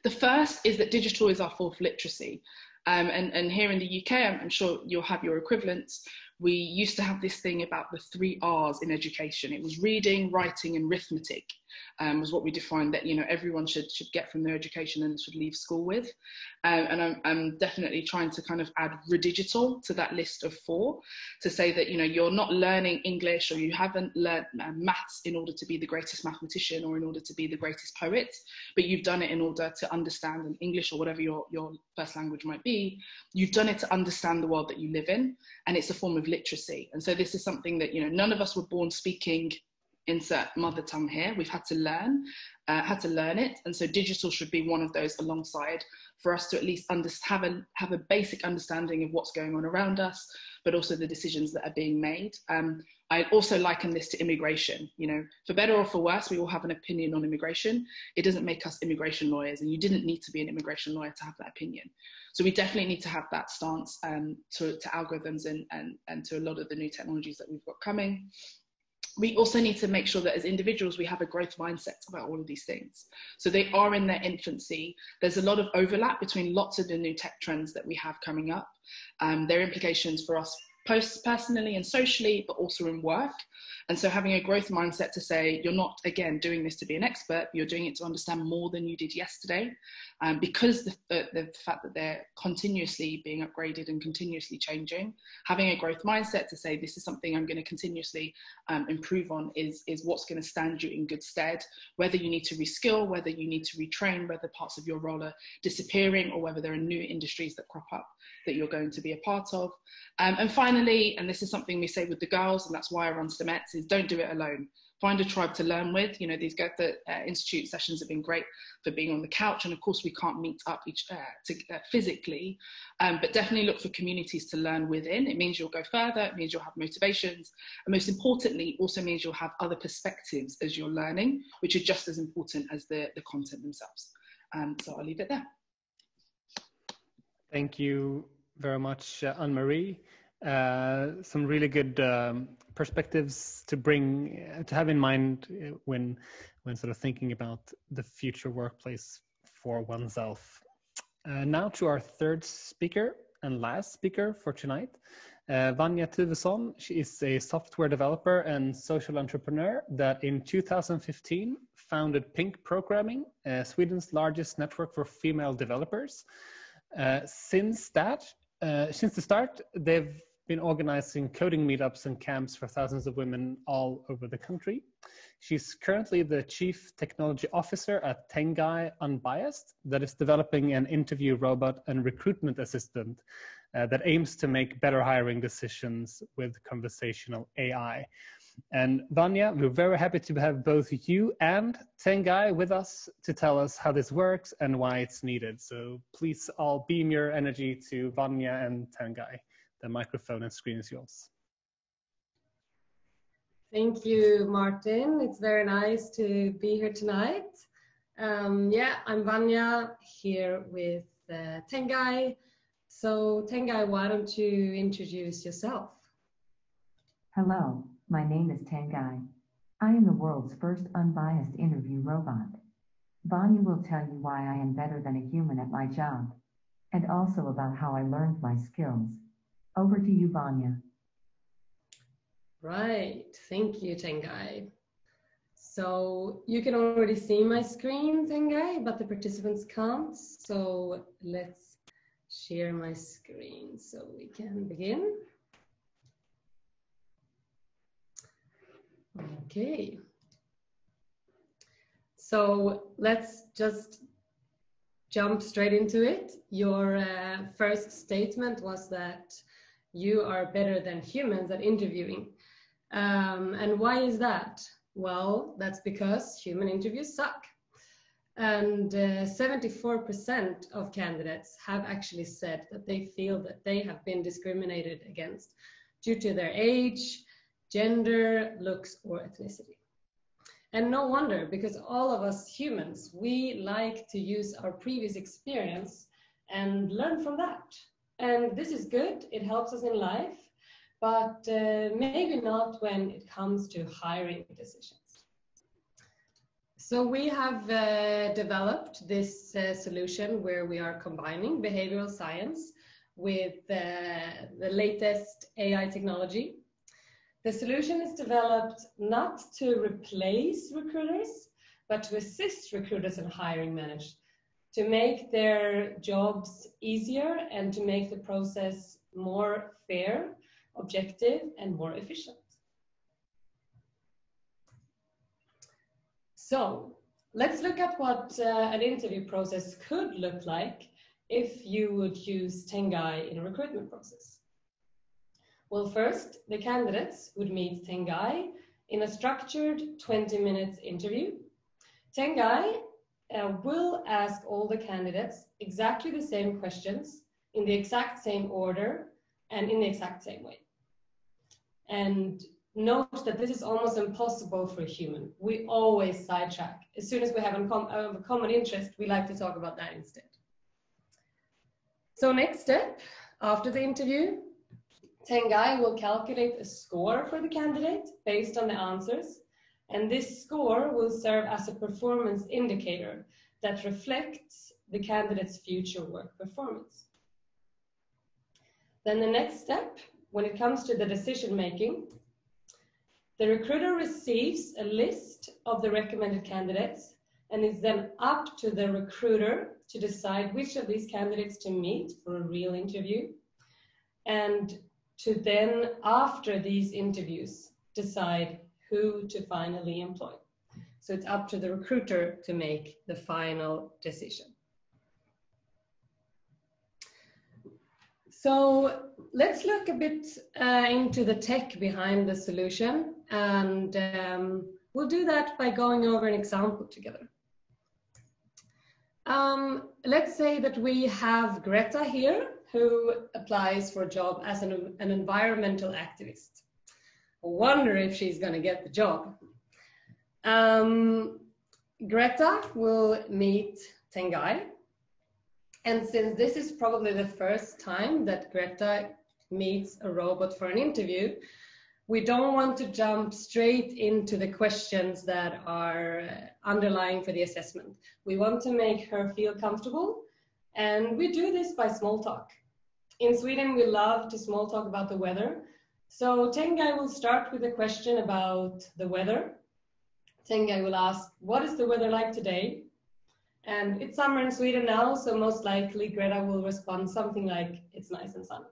The first is that digital is our 4th literacy. And here in the UK, I'm sure you'll have your equivalents. We used to have this thing about the 3 R's in education. It was reading, writing, and arithmetic, was what we defined that everyone should get from their education and should leave school with. And I'm definitely trying to kind of add redigital to that list of 4, to say that you're not learning English, or you haven't learned maths in order to be the greatest mathematician or in order to be the greatest poet, but you've done it in order to understand in English or whatever your first language might be. You've done it to understand the world that you live in, and it's a form of literacy. And so this is something that none of us were born speaking, insert mother tongue here. We've had to learn it, and so digital should be one of those alongside, for us to at least have a basic understanding of what's going on around us, but also the decisions that are being made. I also liken this to immigration. For better or for worse, we all have an opinion on immigration. It doesn't make us immigration lawyers, and you didn't need to be an immigration lawyer to have that opinion. So we definitely need to have that stance to algorithms and to a lot of the new technologies that we've got coming. We also need to make sure that as individuals, we have a growth mindset about all of these things. So they are in their infancy. There's a lot of overlap between lots of the new tech trends that we have coming up. There are implications for us personally and socially, but also in work. And so having a growth mindset to say, you're not, again, doing this to be an expert, you're doing it to understand more than you did yesterday, because the fact that they're continuously being upgraded and continuously changing. Having a growth mindset to say, this is something I'm going to continuously improve on is what's going to stand you in good stead, whether you need to reskill, whether you need to retrain, whether parts of your role are disappearing, or whether there are new industries that crop up that you're going to be a part of. And finally, and this is something we say with the girls, and that's why I run STEMETS, is don't do it alone. Find a tribe to learn with. These Goethe-Institut sessions have been great for being on the couch, and of course we can't meet up physically, but definitely look for communities to learn within. It means you'll go further, it means you'll have motivations, and most importantly, also means you'll have other perspectives as you're learning, which are just as important as the content themselves. So I'll leave it there. Thank you very much, Anne-Marie. Some really good perspectives to have in mind when sort of thinking about the future workplace for oneself. Now to our 3rd speaker and last speaker for tonight, Vanya Tuvesson. She is a software developer and social entrepreneur that in 2015 founded Pink Programming, Sweden's largest network for female developers. Since the start, they've been organizing coding meetups and camps for thousands of women all over the country. She's currently the Chief Technology Officer at Tengai Unbiased, that is developing an interview robot and recruitment assistant that aims to make better hiring decisions with conversational AI. And Vanya, we're very happy to have both you and Tengai with us to tell us how this works and why it's needed. So please all beam your energy to Vanya and Tengai. The microphone and screen is yours. Thank you, Martin. It's very nice to be here tonight. Yeah, I'm Vanya here with Tengai. So Tengai, why don't you introduce yourself? Hello, my name is Tengai. I am the world's first unbiased interview robot. Vanya will tell you why I am better than a human at my job, and also about how I learned my skills. Over to you, Vanya. Right, thank you, Tengai. So you can already see my screen, Tengai, but the participants can't. So let's share my screen so we can begin. Okay. So let's just jump straight into it. Your first statement was that you are better than humans at interviewing. And why is that? Well, that's because human interviews suck. And 74% of candidates have actually said that they feel that they have been discriminated against due to their age, gender, looks, or ethnicity. And no wonder, because all of us humans, we like to use our previous experience and learn from that. And this is good, it helps us in life, but maybe not when it comes to hiring decisions. So we have developed this solution where we are combining behavioral science with the latest AI technology. The solution is developed not to replace recruiters, but to assist recruiters and hiring managers to make their jobs easier and to make the process more fair, objective, and more efficient. So let's look at what an interview process could look like if you would use Tengai in a recruitment process. Well, first, the candidates would meet Tengai in a structured 20-minute interview. Tengai will ask all the candidates exactly the same questions in the exact same order and in the exact same way. And note that this is almost impossible for a human. We always sidetrack. As soon as we have a common interest, we like to talk about that instead. So next step, after the interview, Tengai will calculate a score for the candidate based on the answers, and this score will serve as a performance indicator that reflects the candidate's future work performance. Then the next step, when it comes to the decision making, the recruiter receives a list of the recommended candidates, and it's then up to the recruiter to decide which of these candidates to meet for a real interview, and to then, after these interviews, decide who to finally employ. So it's up to the recruiter to make the final decision. So let's look a bit into the tech behind the solution, and we'll do that by going over an example together. Let's say that we have Greta here, who applies for a job as an environmental activist. I wonder if she's going to get the job. Greta will meet Tengai. And since this is probably the first time that Greta meets a robot for an interview, we don't want to jump straight into the questions that are underlying for the assessment. We want to make her feel comfortable, and we do this by small talk. In Sweden, we love to small talk about the weather. So Tengai will start with a question about the weather. Tengai will ask, what is the weather like today? And it's summer in Sweden now, so most likely Greta will respond something like, it's nice and sunny.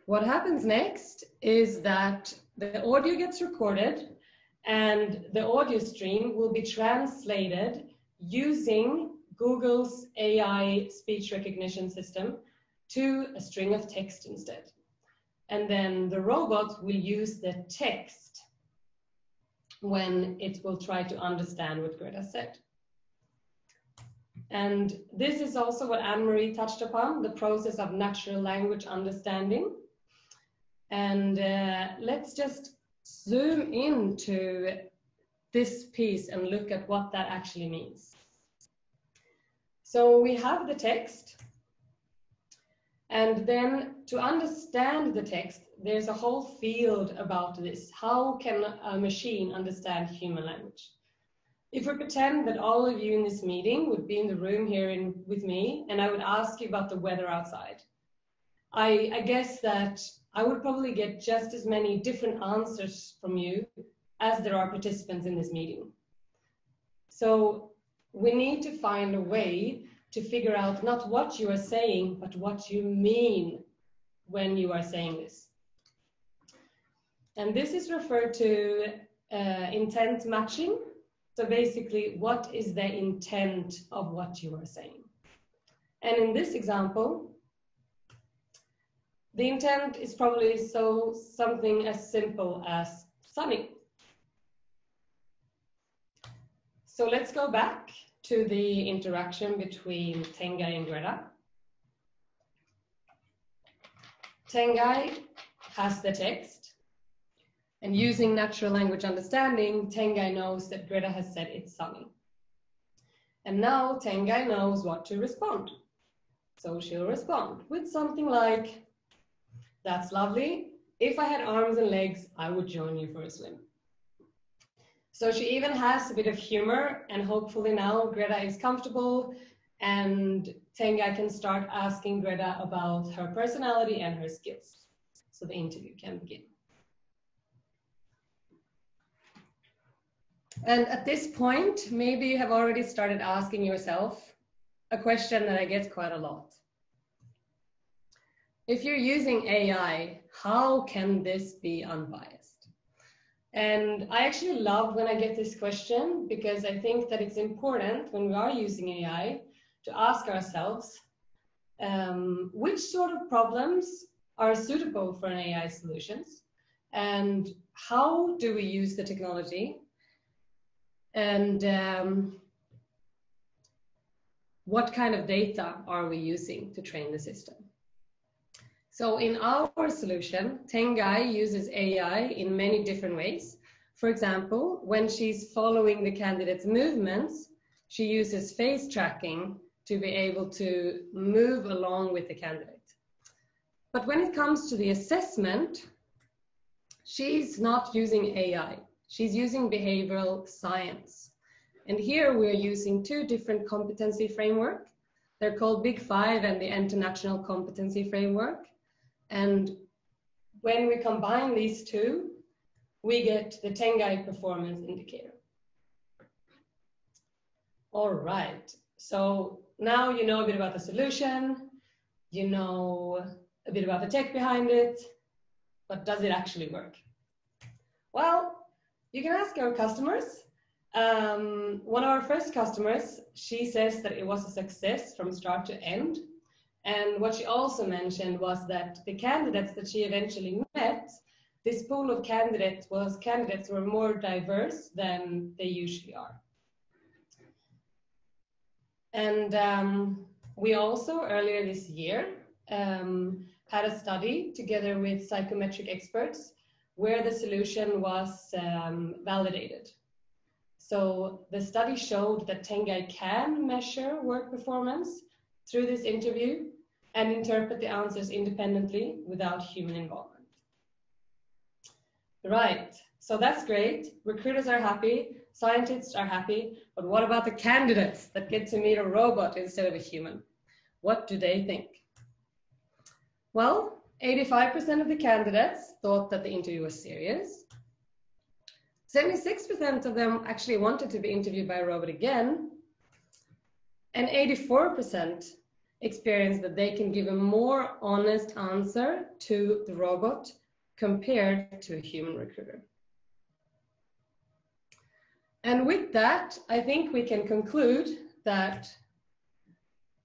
What happens next is that the audio gets recorded and the audio stream will be translated using Google's AI speech recognition system to a string of text instead. And then the robot will use the text when it will try to understand what Greta said. And this is also what Anne-Marie touched upon, the process of natural language understanding. And let's just zoom into this piece and look at what that actually means. So we have the text, and then to understand the text, there's a whole field about this. How can a machine understand human language? If we pretend that all of you in this meeting would be in the room here with me, and I would ask you about the weather outside, I guess that I would probably get just as many different answers from you as there are participants in this meeting. So we need to find a way to figure out not what you are saying, but what you mean when you are saying this. And this is referred to intent matching. So basically, what is the intent of what you are saying? And in this example, the intent is probably something as simple as sunny. So let's go back to the interaction between Tengai and Greta. Tengai has the text, and using natural language understanding, Tengai knows that Greta has said it's sunny. And now Tengai knows what to respond. So she'll respond with something like, "That's lovely. If I had arms and legs, I would join you for a swim." So she even has a bit of humor, and hopefully now Greta is comfortable and Tengai can start asking Greta about her personality and her skills. So the interview can begin. And at this point, maybe you have already started asking yourself a question that I get quite a lot. If you're using AI, how can this be unbiased? And I actually love when I get this question, because I think that it's important when we are using AI to ask ourselves which sort of problems are suitable for an AI solutions, and how do we use the technology, and what kind of data are we using to train the system. So in our solution, Tengai uses AI in many different ways. For example, when she's following the candidate's movements, she uses face tracking to be able to move along with the candidate. But when it comes to the assessment, she's not using AI. She's using behavioral science. And here we're using two different competency frameworks. They're called Big Five and the International Competency Framework. And when we combine these two, we get the Tengai performance indicator. All right, so now you know a bit about the solution, you know a bit about the tech behind it, but does it actually work? Well, you can ask our customers. One of our first customers, she says that it was a success from start to end. And what she also mentioned was that the candidates that she eventually met, this pool of candidates were more diverse than they usually are. And we also, earlier this year, had a study together with psychometric experts where the solution was validated. So the study showed that Tengai can measure work performance through this interview and interpret the answers independently without human involvement. Right, so that's great. Recruiters are happy, scientists are happy, but what about the candidates that get to meet a robot instead of a human? What do they think? Well, 85% of the candidates thought that the interview was serious. 76% of them actually wanted to be interviewed by a robot again. And 84% experienced that they can give a more honest answer to the robot compared to a human recruiter. And with that, I think we can conclude that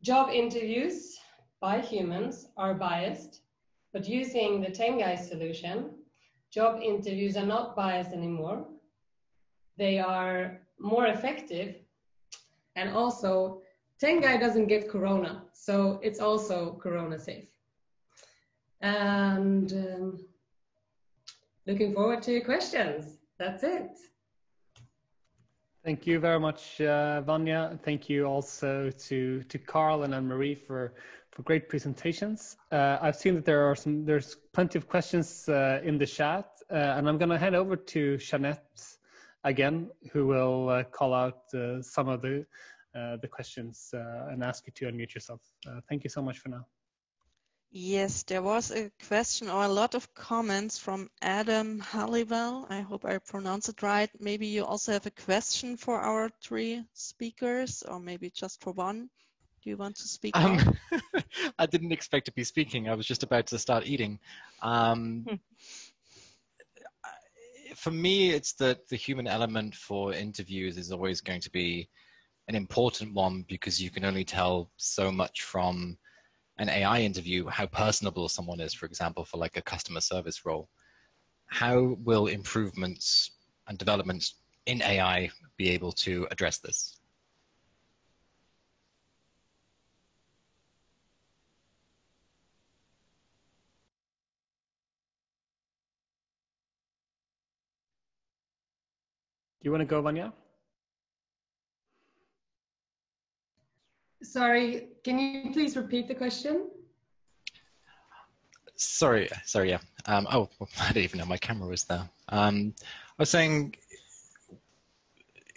Job interviews by humans are biased, but using the Tengai solution, job interviews are not biased anymore. They are more effective, and also Tengai doesn't get corona, so it's also corona safe. And looking forward to your questions. That's it. Thank you very much, Vanya. Thank you also to Carl and Anne-Marie for great presentations. I've seen that there's plenty of questions in the chat, and I'm going to hand over to Jeanette again, who will call out some of the questions and ask you to unmute yourself. Thank you so much for now. Yes, there was a question or a lot of comments from Adam Halliwell. I hope I pronounced it right. Maybe you also have a question for our three speakers, or maybe just for one. Do you want to speak? I didn't expect to be speaking. I was just about to start eating. For me, it's that the human element for interviews is always going to be an important one, because you can only tell so much from an AI interview how personable someone is, for example, for like a customer service role. How will improvements and developments in AI be able to address this? Do you want to go, Vanya? Sorry, can you please repeat the question? Sorry, yeah. Oh, I didn't even know my camera was there. I was saying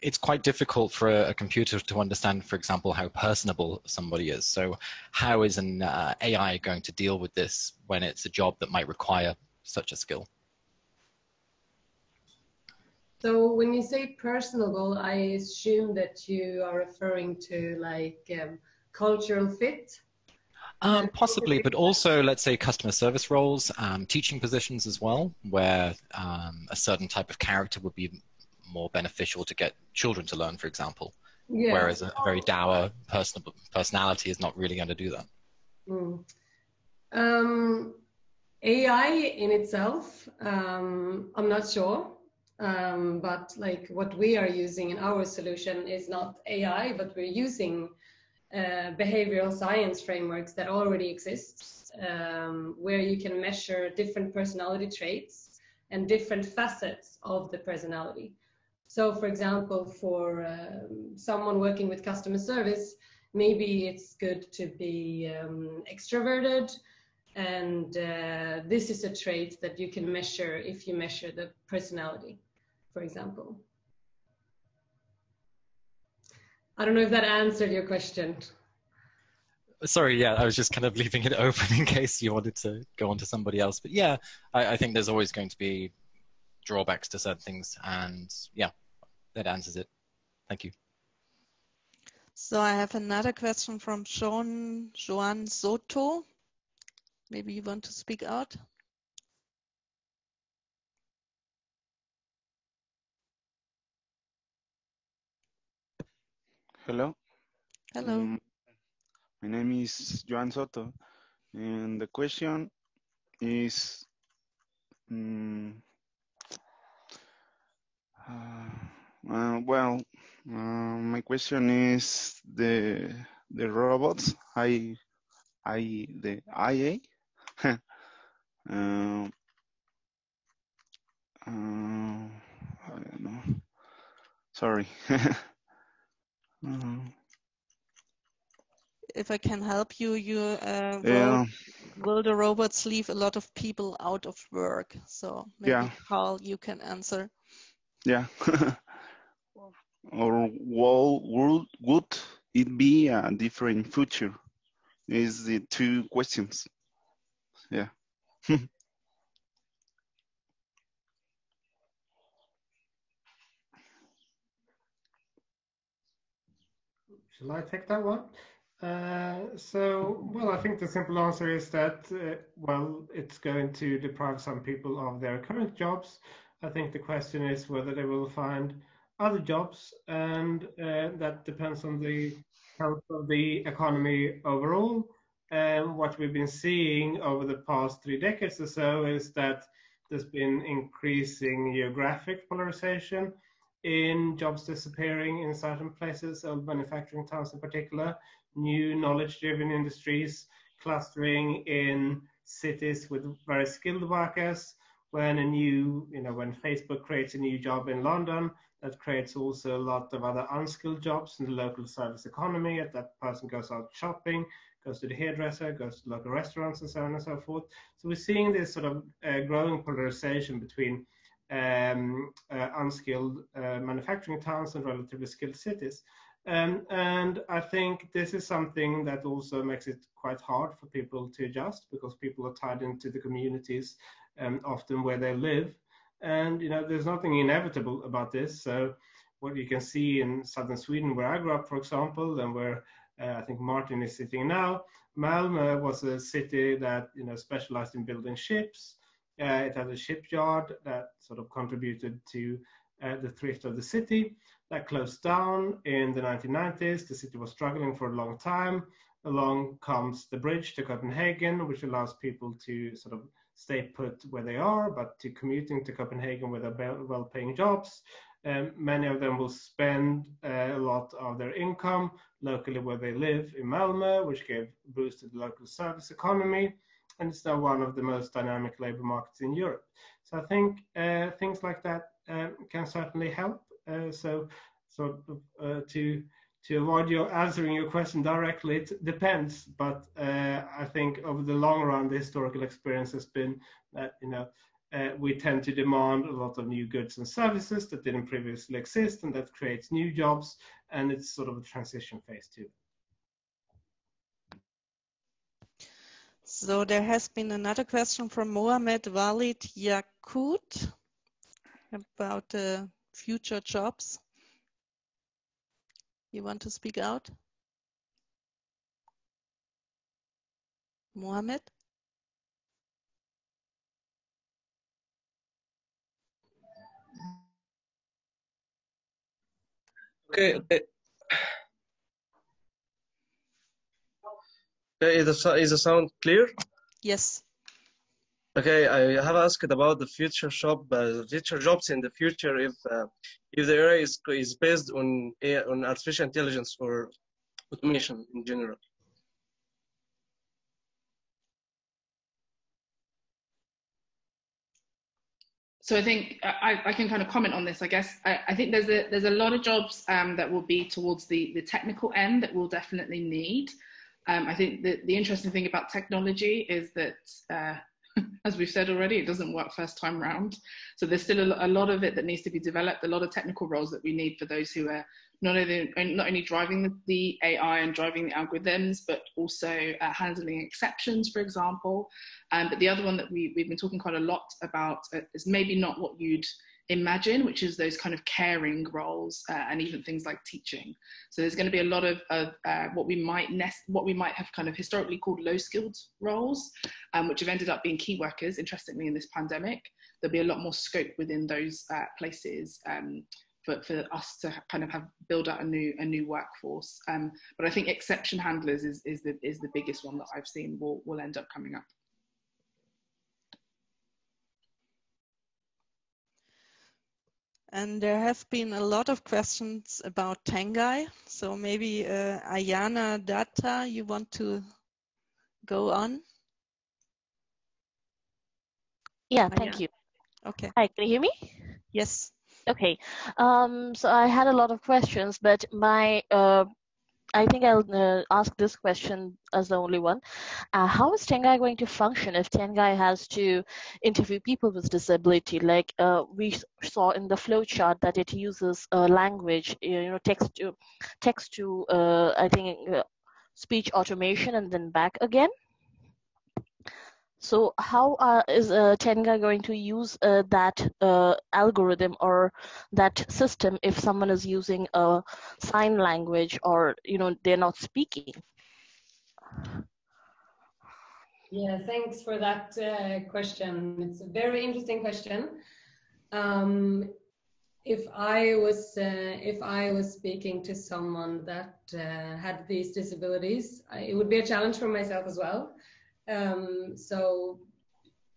it's quite difficult for a computer to understand, for example, how personable somebody is. So how is an AI going to deal with this when it's a job that might require such a skill? So when you say personable, I assume that you are referring to like cultural fit? Possibly, but also, let's say, customer service roles, teaching positions as well, where a certain type of character would be more beneficial to get children to learn, for example, Yeah. Whereas a very dour personality is not really going to do that. AI in itself, I'm not sure. But like what we are using in our solution is not AI, but we're using behavioral science frameworks that already exist, where you can measure different personality traits and different facets of the personality. So for example, for someone working with customer service, maybe it's good to be extroverted, and this is a trait that you can measure if you measure the personality, for example. I don't know if that answered your question. Sorry, yeah, I was just kind of leaving it open in case you wanted to go on to somebody else. But yeah, I think there's always going to be drawbacks to certain things, and yeah, that answers it. Thank you. So I have another question from Joan Soto. Maybe you want to speak out? Hello. Hello. My name is Joan Soto, and the question is, my question is the robots, the IA. I don't know. Sorry. If I can help you, Yeah. will the robots leave a lot of people out of work? So maybe Yeah. Carl, you can answer. Yeah. Or would it be a different future? Is the two questions. Yeah. Shall I take that one? Well, I think the simple answer is that, well, it's going to deprive some people of their current jobs. I think the question is whether they will find other jobs, and that depends on the health of the economy overall. And what we've been seeing over the past 3 decades or so is that there's been increasing geographic polarization in jobs disappearing in certain places, old manufacturing towns in particular, new knowledge-driven industries clustering in cities with very skilled workers. When when Facebook creates a new job in London, that creates also a lot of other unskilled jobs in the local service economy. As that person goes out shopping, goes to the hairdresser, goes to local restaurants, and so on and so forth. So we're seeing this sort of growing polarization between unskilled manufacturing towns and relatively skilled cities. And I think this is something that also makes it quite hard for people to adjust, because people are tied into the communities often where they live. And there's nothing inevitable about this. So what you can see in southern Sweden, where I grew up, for example, and where I think Martin is sitting now, Malmö was a city that specialized in building ships. It had a shipyard that sort of contributed to the thrift of the city. That closed down in the 1990s. The city was struggling for a long time. Along comes the bridge to Copenhagen, which allows people to sort of stay put where they are, but to commuting to Copenhagen with well-paying jobs. Many of them will spend a lot of their income locally where they live in Malmö, which gave a boost to the local service economy. And it's now one of the most dynamic labor markets in Europe. So I think things like that can certainly help. To avoid answering your question directly, it depends. But I think over the long run, the historical experience has been that we tend to demand a lot of new goods and services that didn't previously exist, and that creates new jobs, and it's sort of a transition phase too. So there has been another question from Mohamed Walid Yakut about the future jobs. You want to speak out? Mohamed? Okay. Is the sound clear? Yes. Okay, I have asked about the future jobs in the future. If the area is based on artificial intelligence or automation in general. So I think I can kind of comment on this. I guess I think there's a lot of jobs that will be towards the technical end that we'll definitely need. I think the interesting thing about technology is that, as we've said already, it doesn't work first time round. So there's still a lot of it that needs to be developed, a lot of technical roles that we need for those who are not only driving the AI and driving the algorithms, but also handling exceptions, for example. But the other one that we've been talking quite a lot about is maybe not what you'd imagine, which is those kind of caring roles and even things like teaching. So there's going to be a lot of what we might have kind of historically called low-skilled roles, which have ended up being key workers. Interestingly, in this pandemic, there'll be a lot more scope within those places for us to kind of build out a new workforce. But I think exception handlers is the biggest one that I've seen will end up coming up. And there have been a lot of questions about Tengai. So maybe Ayana Datta, you want to go on? Yeah, thank you. Okay. Hi, can you hear me? Yes. Okay. So I had a lot of questions, but I think I'll ask this question as the only one. How is Tengai going to function if Tengai has to interview people with disability? Like we saw in the flow chart that it uses language, text to I think speech automation and then back again. So how is Tengai going to use that algorithm or that system if someone is using a sign language or they're not speaking? Yeah, thanks for that question. It's a very interesting question. if I was speaking to someone that had these disabilities, it would be a challenge for myself as well. So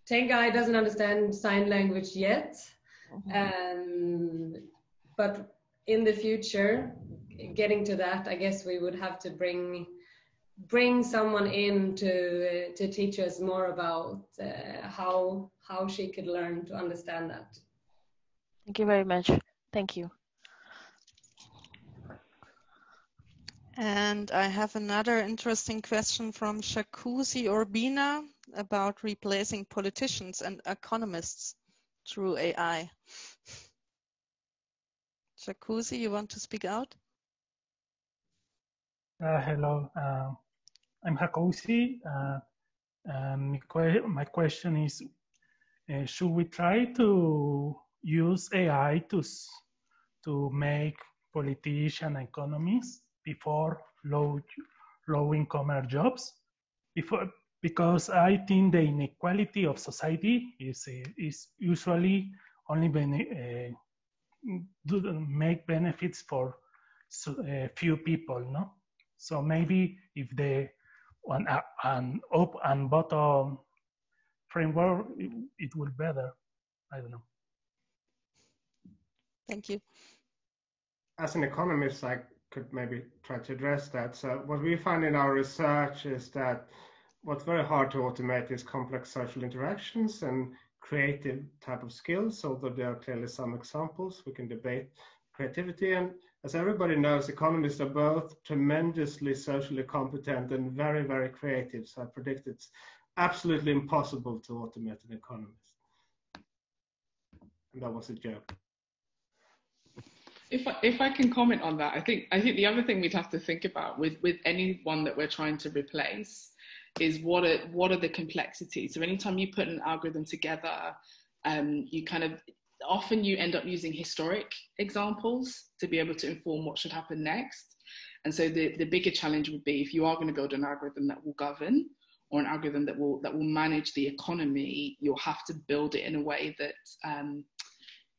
Tengai doesn't understand sign language yet, but in the future, getting to that, I guess we would have to bring someone in to teach us more about how she could learn to understand that. Thank you very much. Thank you. And I have another interesting question from Shakuzi Urbina about replacing politicians and economists through AI. Shakuzi, you want to speak out? Hello, I'm Hakusi. My question is, should we try to use AI to make politicians and economists before low-income jobs? Because I think the inequality of society is usually only make benefits for few people, no? So maybe if the an up and bottom framework, it will better. I don't know. Thank you. As an economist, I could maybe try to address that. So what we find in our research is that what's very hard to automate is complex social interactions and creative type of skills, although there are clearly some examples. We can debate creativity, and as everybody knows, economists are both tremendously socially competent and very, very creative. So I predict it's absolutely impossible to automate an economist. And that was a joke. If I can comment on that, I think the other thing we'd have to think about with anyone that we're trying to replace is what are the complexities. So anytime you put an algorithm together, you kind of often you end up using historic examples to be able to inform what should happen next. And so the bigger challenge would be if you are going to build an algorithm that will govern or an algorithm that will manage the economy, you'll have to build it in a way that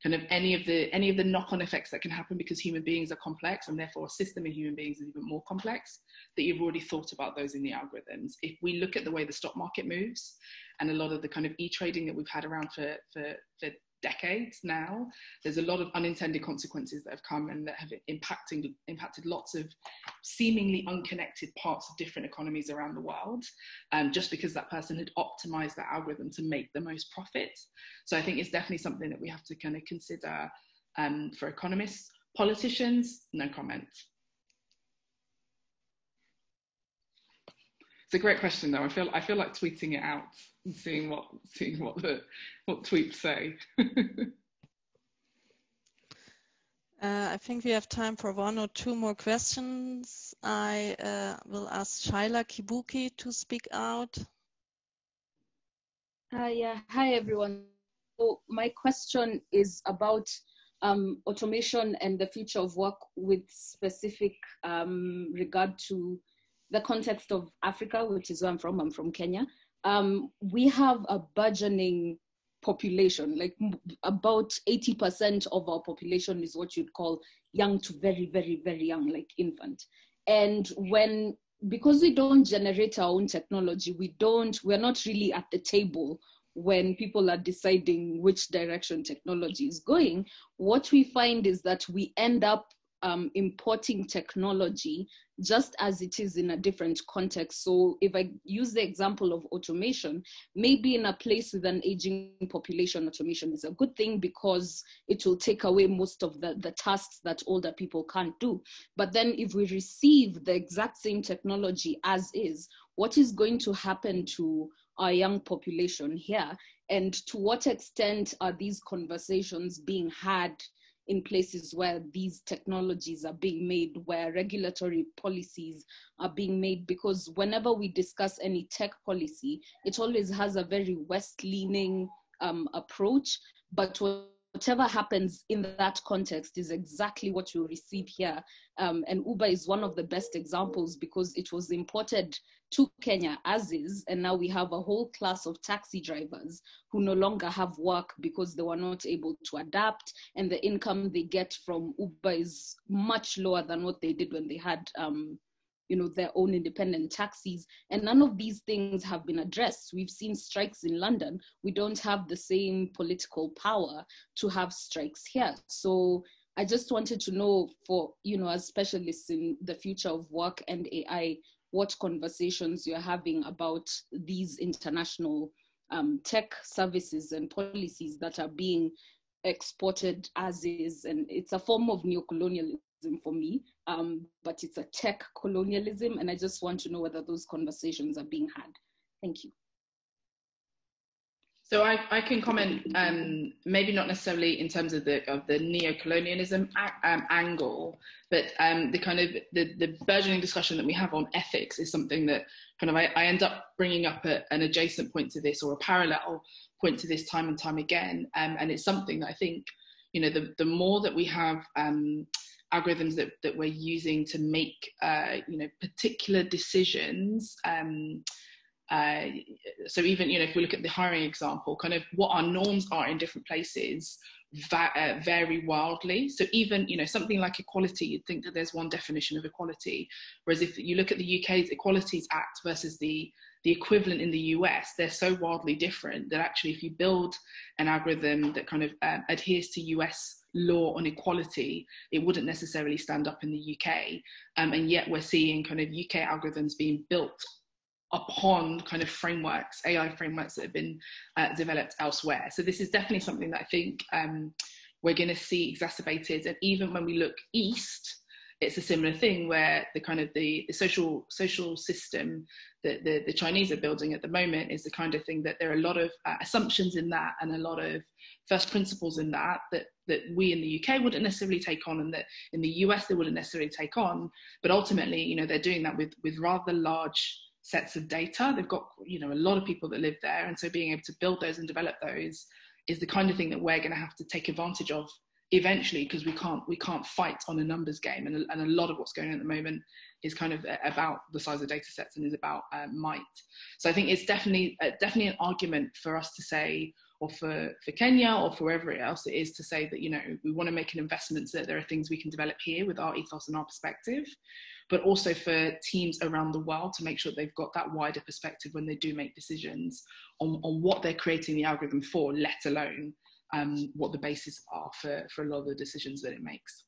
kind of any of the knock-on effects that can happen, because human beings are complex and therefore a system of human beings is even more complex, that you've already thought about those in the algorithms. If we look at the way the stock market moves and a lot of the kind of e-trading that we've had around for decades now, there's a lot of unintended consequences that have come and that have impacted lots of seemingly unconnected parts of different economies around the world, just because that person had optimized that algorithm to make the most profit. So I think it's definitely something that we have to kind of consider for economists. Politicians, no comment. It's a great question, though. I feel like tweeting it out and seeing what tweets say. I think we have time for one or two more questions. I will ask Shaila Kibuki to speak out. Yeah. Hi, everyone. So my question is about automation and the future of work with specific regard to the context of Africa, which is where I'm from. I'm from Kenya. We have a burgeoning population, like about 80% of our population is what you'd call young to very, very, very young, like infant. And because we don't generate our own technology, we're not really at the table when people are deciding which direction technology is going. What we find is that we end up importing technology just as it is in a different context. So if I use the example of automation, maybe in a place with an aging population, automation is a good thing because it will take away most of the tasks that older people can't do. But then if we receive the exact same technology as is, what is going to happen to our young population here? And to what extent are these conversations being had in places where these technologies are being made, where regulatory policies are being made? Because whenever we discuss any tech policy, it always has a very West-leaning approach. But when whatever happens in that context is exactly what you'll receive here. And Uber is one of the best examples because it was imported to Kenya as is, and now we have a whole class of taxi drivers who no longer have work because they were not able to adapt, and the income they get from Uber is much lower than what they did when they had their own independent taxis. And none of these things have been addressed. We've seen strikes in London. We don't have the same political power to have strikes here. So I just wanted to know, for, as specialists in the future of work and AI, what conversations you're having about these international tech services and policies that are being exported as is. And it's a form of neocolonialism for me, but it's a tech colonialism, and I just want to know whether those conversations are being had. Thank you. So I can comment, maybe not necessarily in terms of the neo-colonialism angle, but the burgeoning discussion that we have on ethics is something that I end up bringing up an adjacent point to this, or a parallel point to this, time and time again, and it's something that I think the more that we have algorithms that we're using to make particular decisions. So even if we look at the hiring example, what our norms are in different places vary wildly. So even something like equality, you'd think that there's one definition of equality, whereas if you look at the UK's Equalities Act versus the equivalent in the US, they're so wildly different that actually if you build an algorithm that adheres to US law on equality, it wouldn't necessarily stand up in the UK, and yet we're seeing UK algorithms being built upon frameworks, AI frameworks that have been developed elsewhere. So this is definitely something that I think we're going to see exacerbated. And even when we look east, it's a similar thing where the social system that the Chinese are building at the moment is the kind of thing that there are a lot of assumptions in that, and a lot of first principles in that we in the UK wouldn't necessarily take on, and that in the US they wouldn't necessarily take on. But ultimately, they're doing that with rather large sets of data. They've got a lot of people that live there, and so being able to build those and develop those is the kind of thing that we're going to have to take advantage of eventually, because we can't fight on a numbers game, and a lot of what's going on at the moment is about the size of data sets and is about might. So I think it's definitely an argument for us to say, or for Kenya or for wherever else it is, to say that we want to make an investment so that there are things we can develop here with our ethos and our perspective, but also for teams around the world to make sure they've got that wider perspective when they do make decisions on what they're creating the algorithm for, let alone what the basis are for a lot of the decisions that it makes.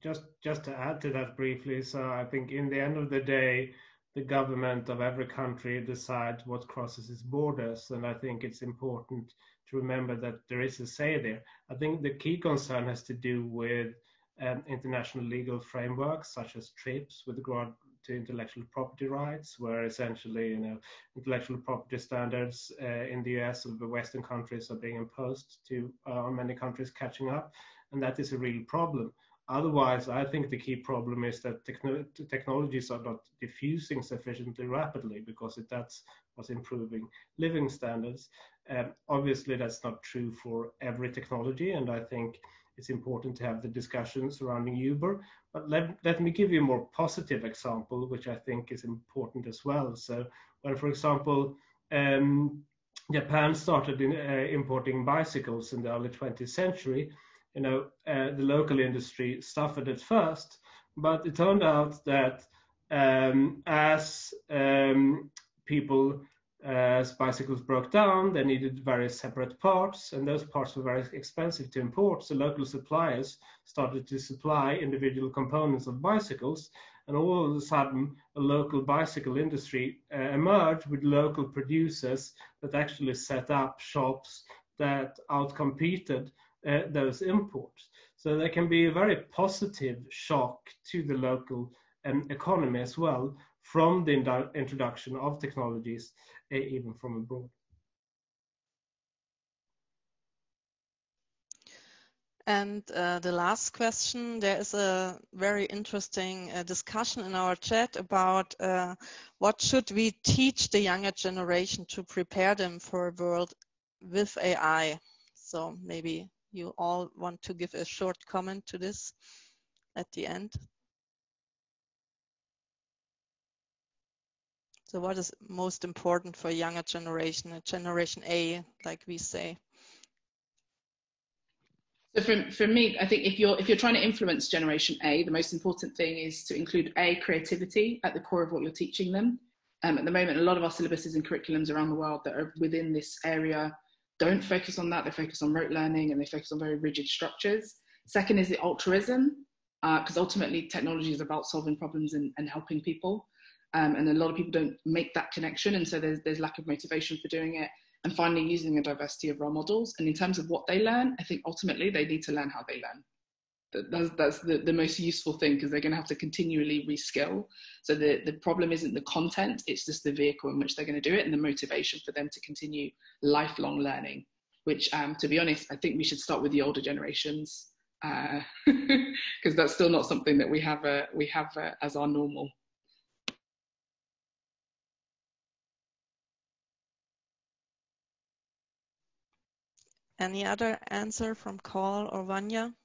Just to add to that briefly, so I think in the end of the day, the government of every country decides what crosses its borders, and I think it's important to remember that there is a say there. I think the key concern has to do with international legal frameworks such as TRIPS with regard to intellectual property rights, where essentially intellectual property standards in the US or the Western countries are being imposed to many countries catching up, and that is a real problem. Otherwise, I think the key problem is that technologies are not diffusing sufficiently rapidly, because that's what's improving living standards. Obviously, that's not true for every technology, and I think it's important to have the discussion surrounding Uber. But let me give you a more positive example, which I think is important as well. So when, for example, Japan started importing bicycles in the early 20th century, the local industry suffered at first, but it turned out that as bicycles broke down, they needed various separate parts, and those parts were very expensive to import. So local suppliers started to supply individual components of bicycles, and all of a sudden, a local bicycle industry emerged with local producers that actually set up shops that outcompeted those imports. So there can be a very positive shock to the local economy as well from the introduction of technologies, even from abroad. And the last question, there is a very interesting discussion in our chat about what should we teach the younger generation to prepare them for a world with AI. So maybe you all want to give a short comment to this at the end. So what is most important for younger generation, generation A, like we say? So for me, I think if you're trying to influence generation A, the most important thing is to include creativity at the core of what you're teaching them. At the moment, a lot of our syllabuses and curriculums around the world that are within this area don't focus on that. They focus on rote learning and they focus on very rigid structures. Second is the altruism, because ultimately technology is about solving problems and helping people. And a lot of people don't make that connection, and so there's lack of motivation for doing it. And finally, using a diversity of role models. And in terms of what they learn, I think ultimately they need to learn how they learn. That's the most useful thing, because they're going to have to continually reskill. So the problem isn't the content, it's just the vehicle in which they're going to do it and the motivation for them to continue lifelong learning, which, to be honest, I think we should start with the older generations, because that's still not something that we have as our normal. Any other answer from Carl or Vanya?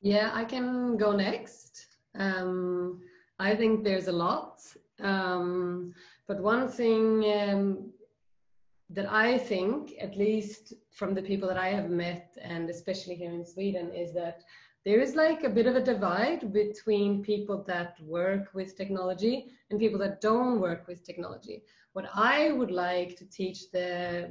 Yeah, I can go next. I think there's a lot. But one thing that I think, at least from the people that I have met, and especially here in Sweden, is that there is like a bit of a divide between people that work with technology and people that don't work with technology. What I would like to teach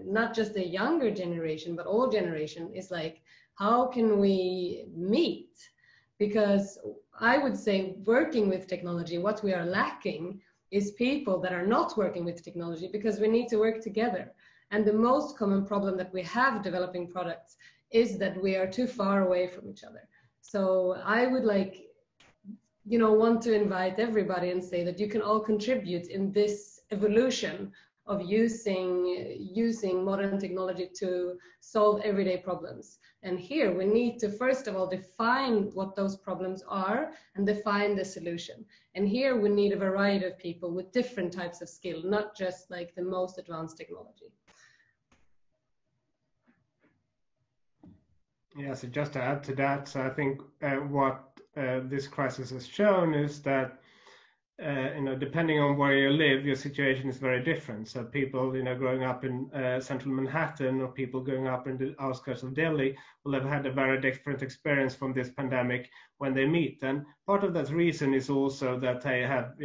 not just the younger generation, but all generation, is like, how can we meet? Because I would say working with technology, what we are lacking is people that are not working with technology, because we need to work together. And the most common problem that we have developing products is that we are too far away from each other. So I would want to invite everybody and say that you can all contribute in this evolution of using modern technology to solve everyday problems. And here we need to first of all define what those problems are and define the solution. And here we need a variety of people with different types of skill, not just like the most advanced technology. Yeah, so just to add to that, so I think what this crisis has shown is that depending on where you live, your situation is very different. So people, growing up in central Manhattan, or people growing up in the outskirts of Delhi, will have had a very different experience from this pandemic when they meet. And part of that reason is also that they have,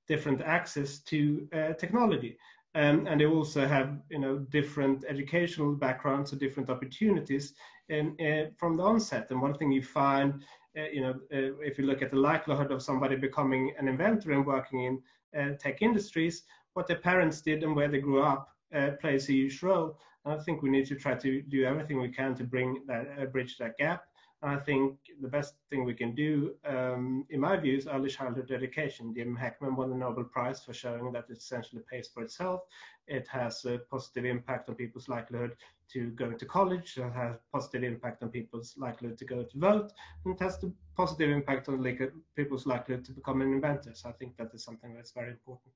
different access to technology. And they also have, different educational backgrounds or different opportunities from the onset. And one thing you find, if you look at the likelihood of somebody becoming an inventor and working in tech industries, what their parents did and where they grew up plays a huge role. And I think we need to try to do everything we can to bridge that gap. And I think the best thing we can do, in my view, is early childhood education. Jim Heckman won the Nobel Prize for showing that it essentially pays for itself. It has a positive impact on people's likelihood to go to college. It has a positive impact on people's likelihood to go to vote. And it has a positive impact on people's likelihood to become an inventor. So I think that is something that's very important.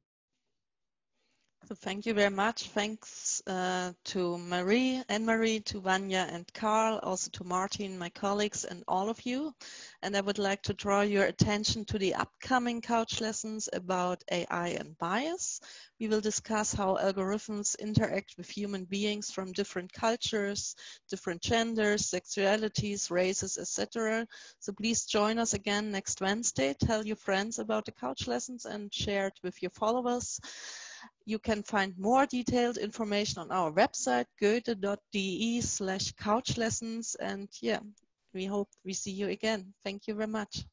So thank you very much. Thanks to Anne-Marie, to Vanya and Carl, also to Martin, my colleagues, and all of you. And I would like to draw your attention to the upcoming couch lessons about AI and bias. We will discuss how algorithms interact with human beings from different cultures, different genders, sexualities, races, etc. So please join us again next Wednesday. Tell your friends about the couch lessons and share it with your followers. You can find more detailed information on our website, goethe.de/couchlessons. And yeah, we hope we see you again. Thank you very much.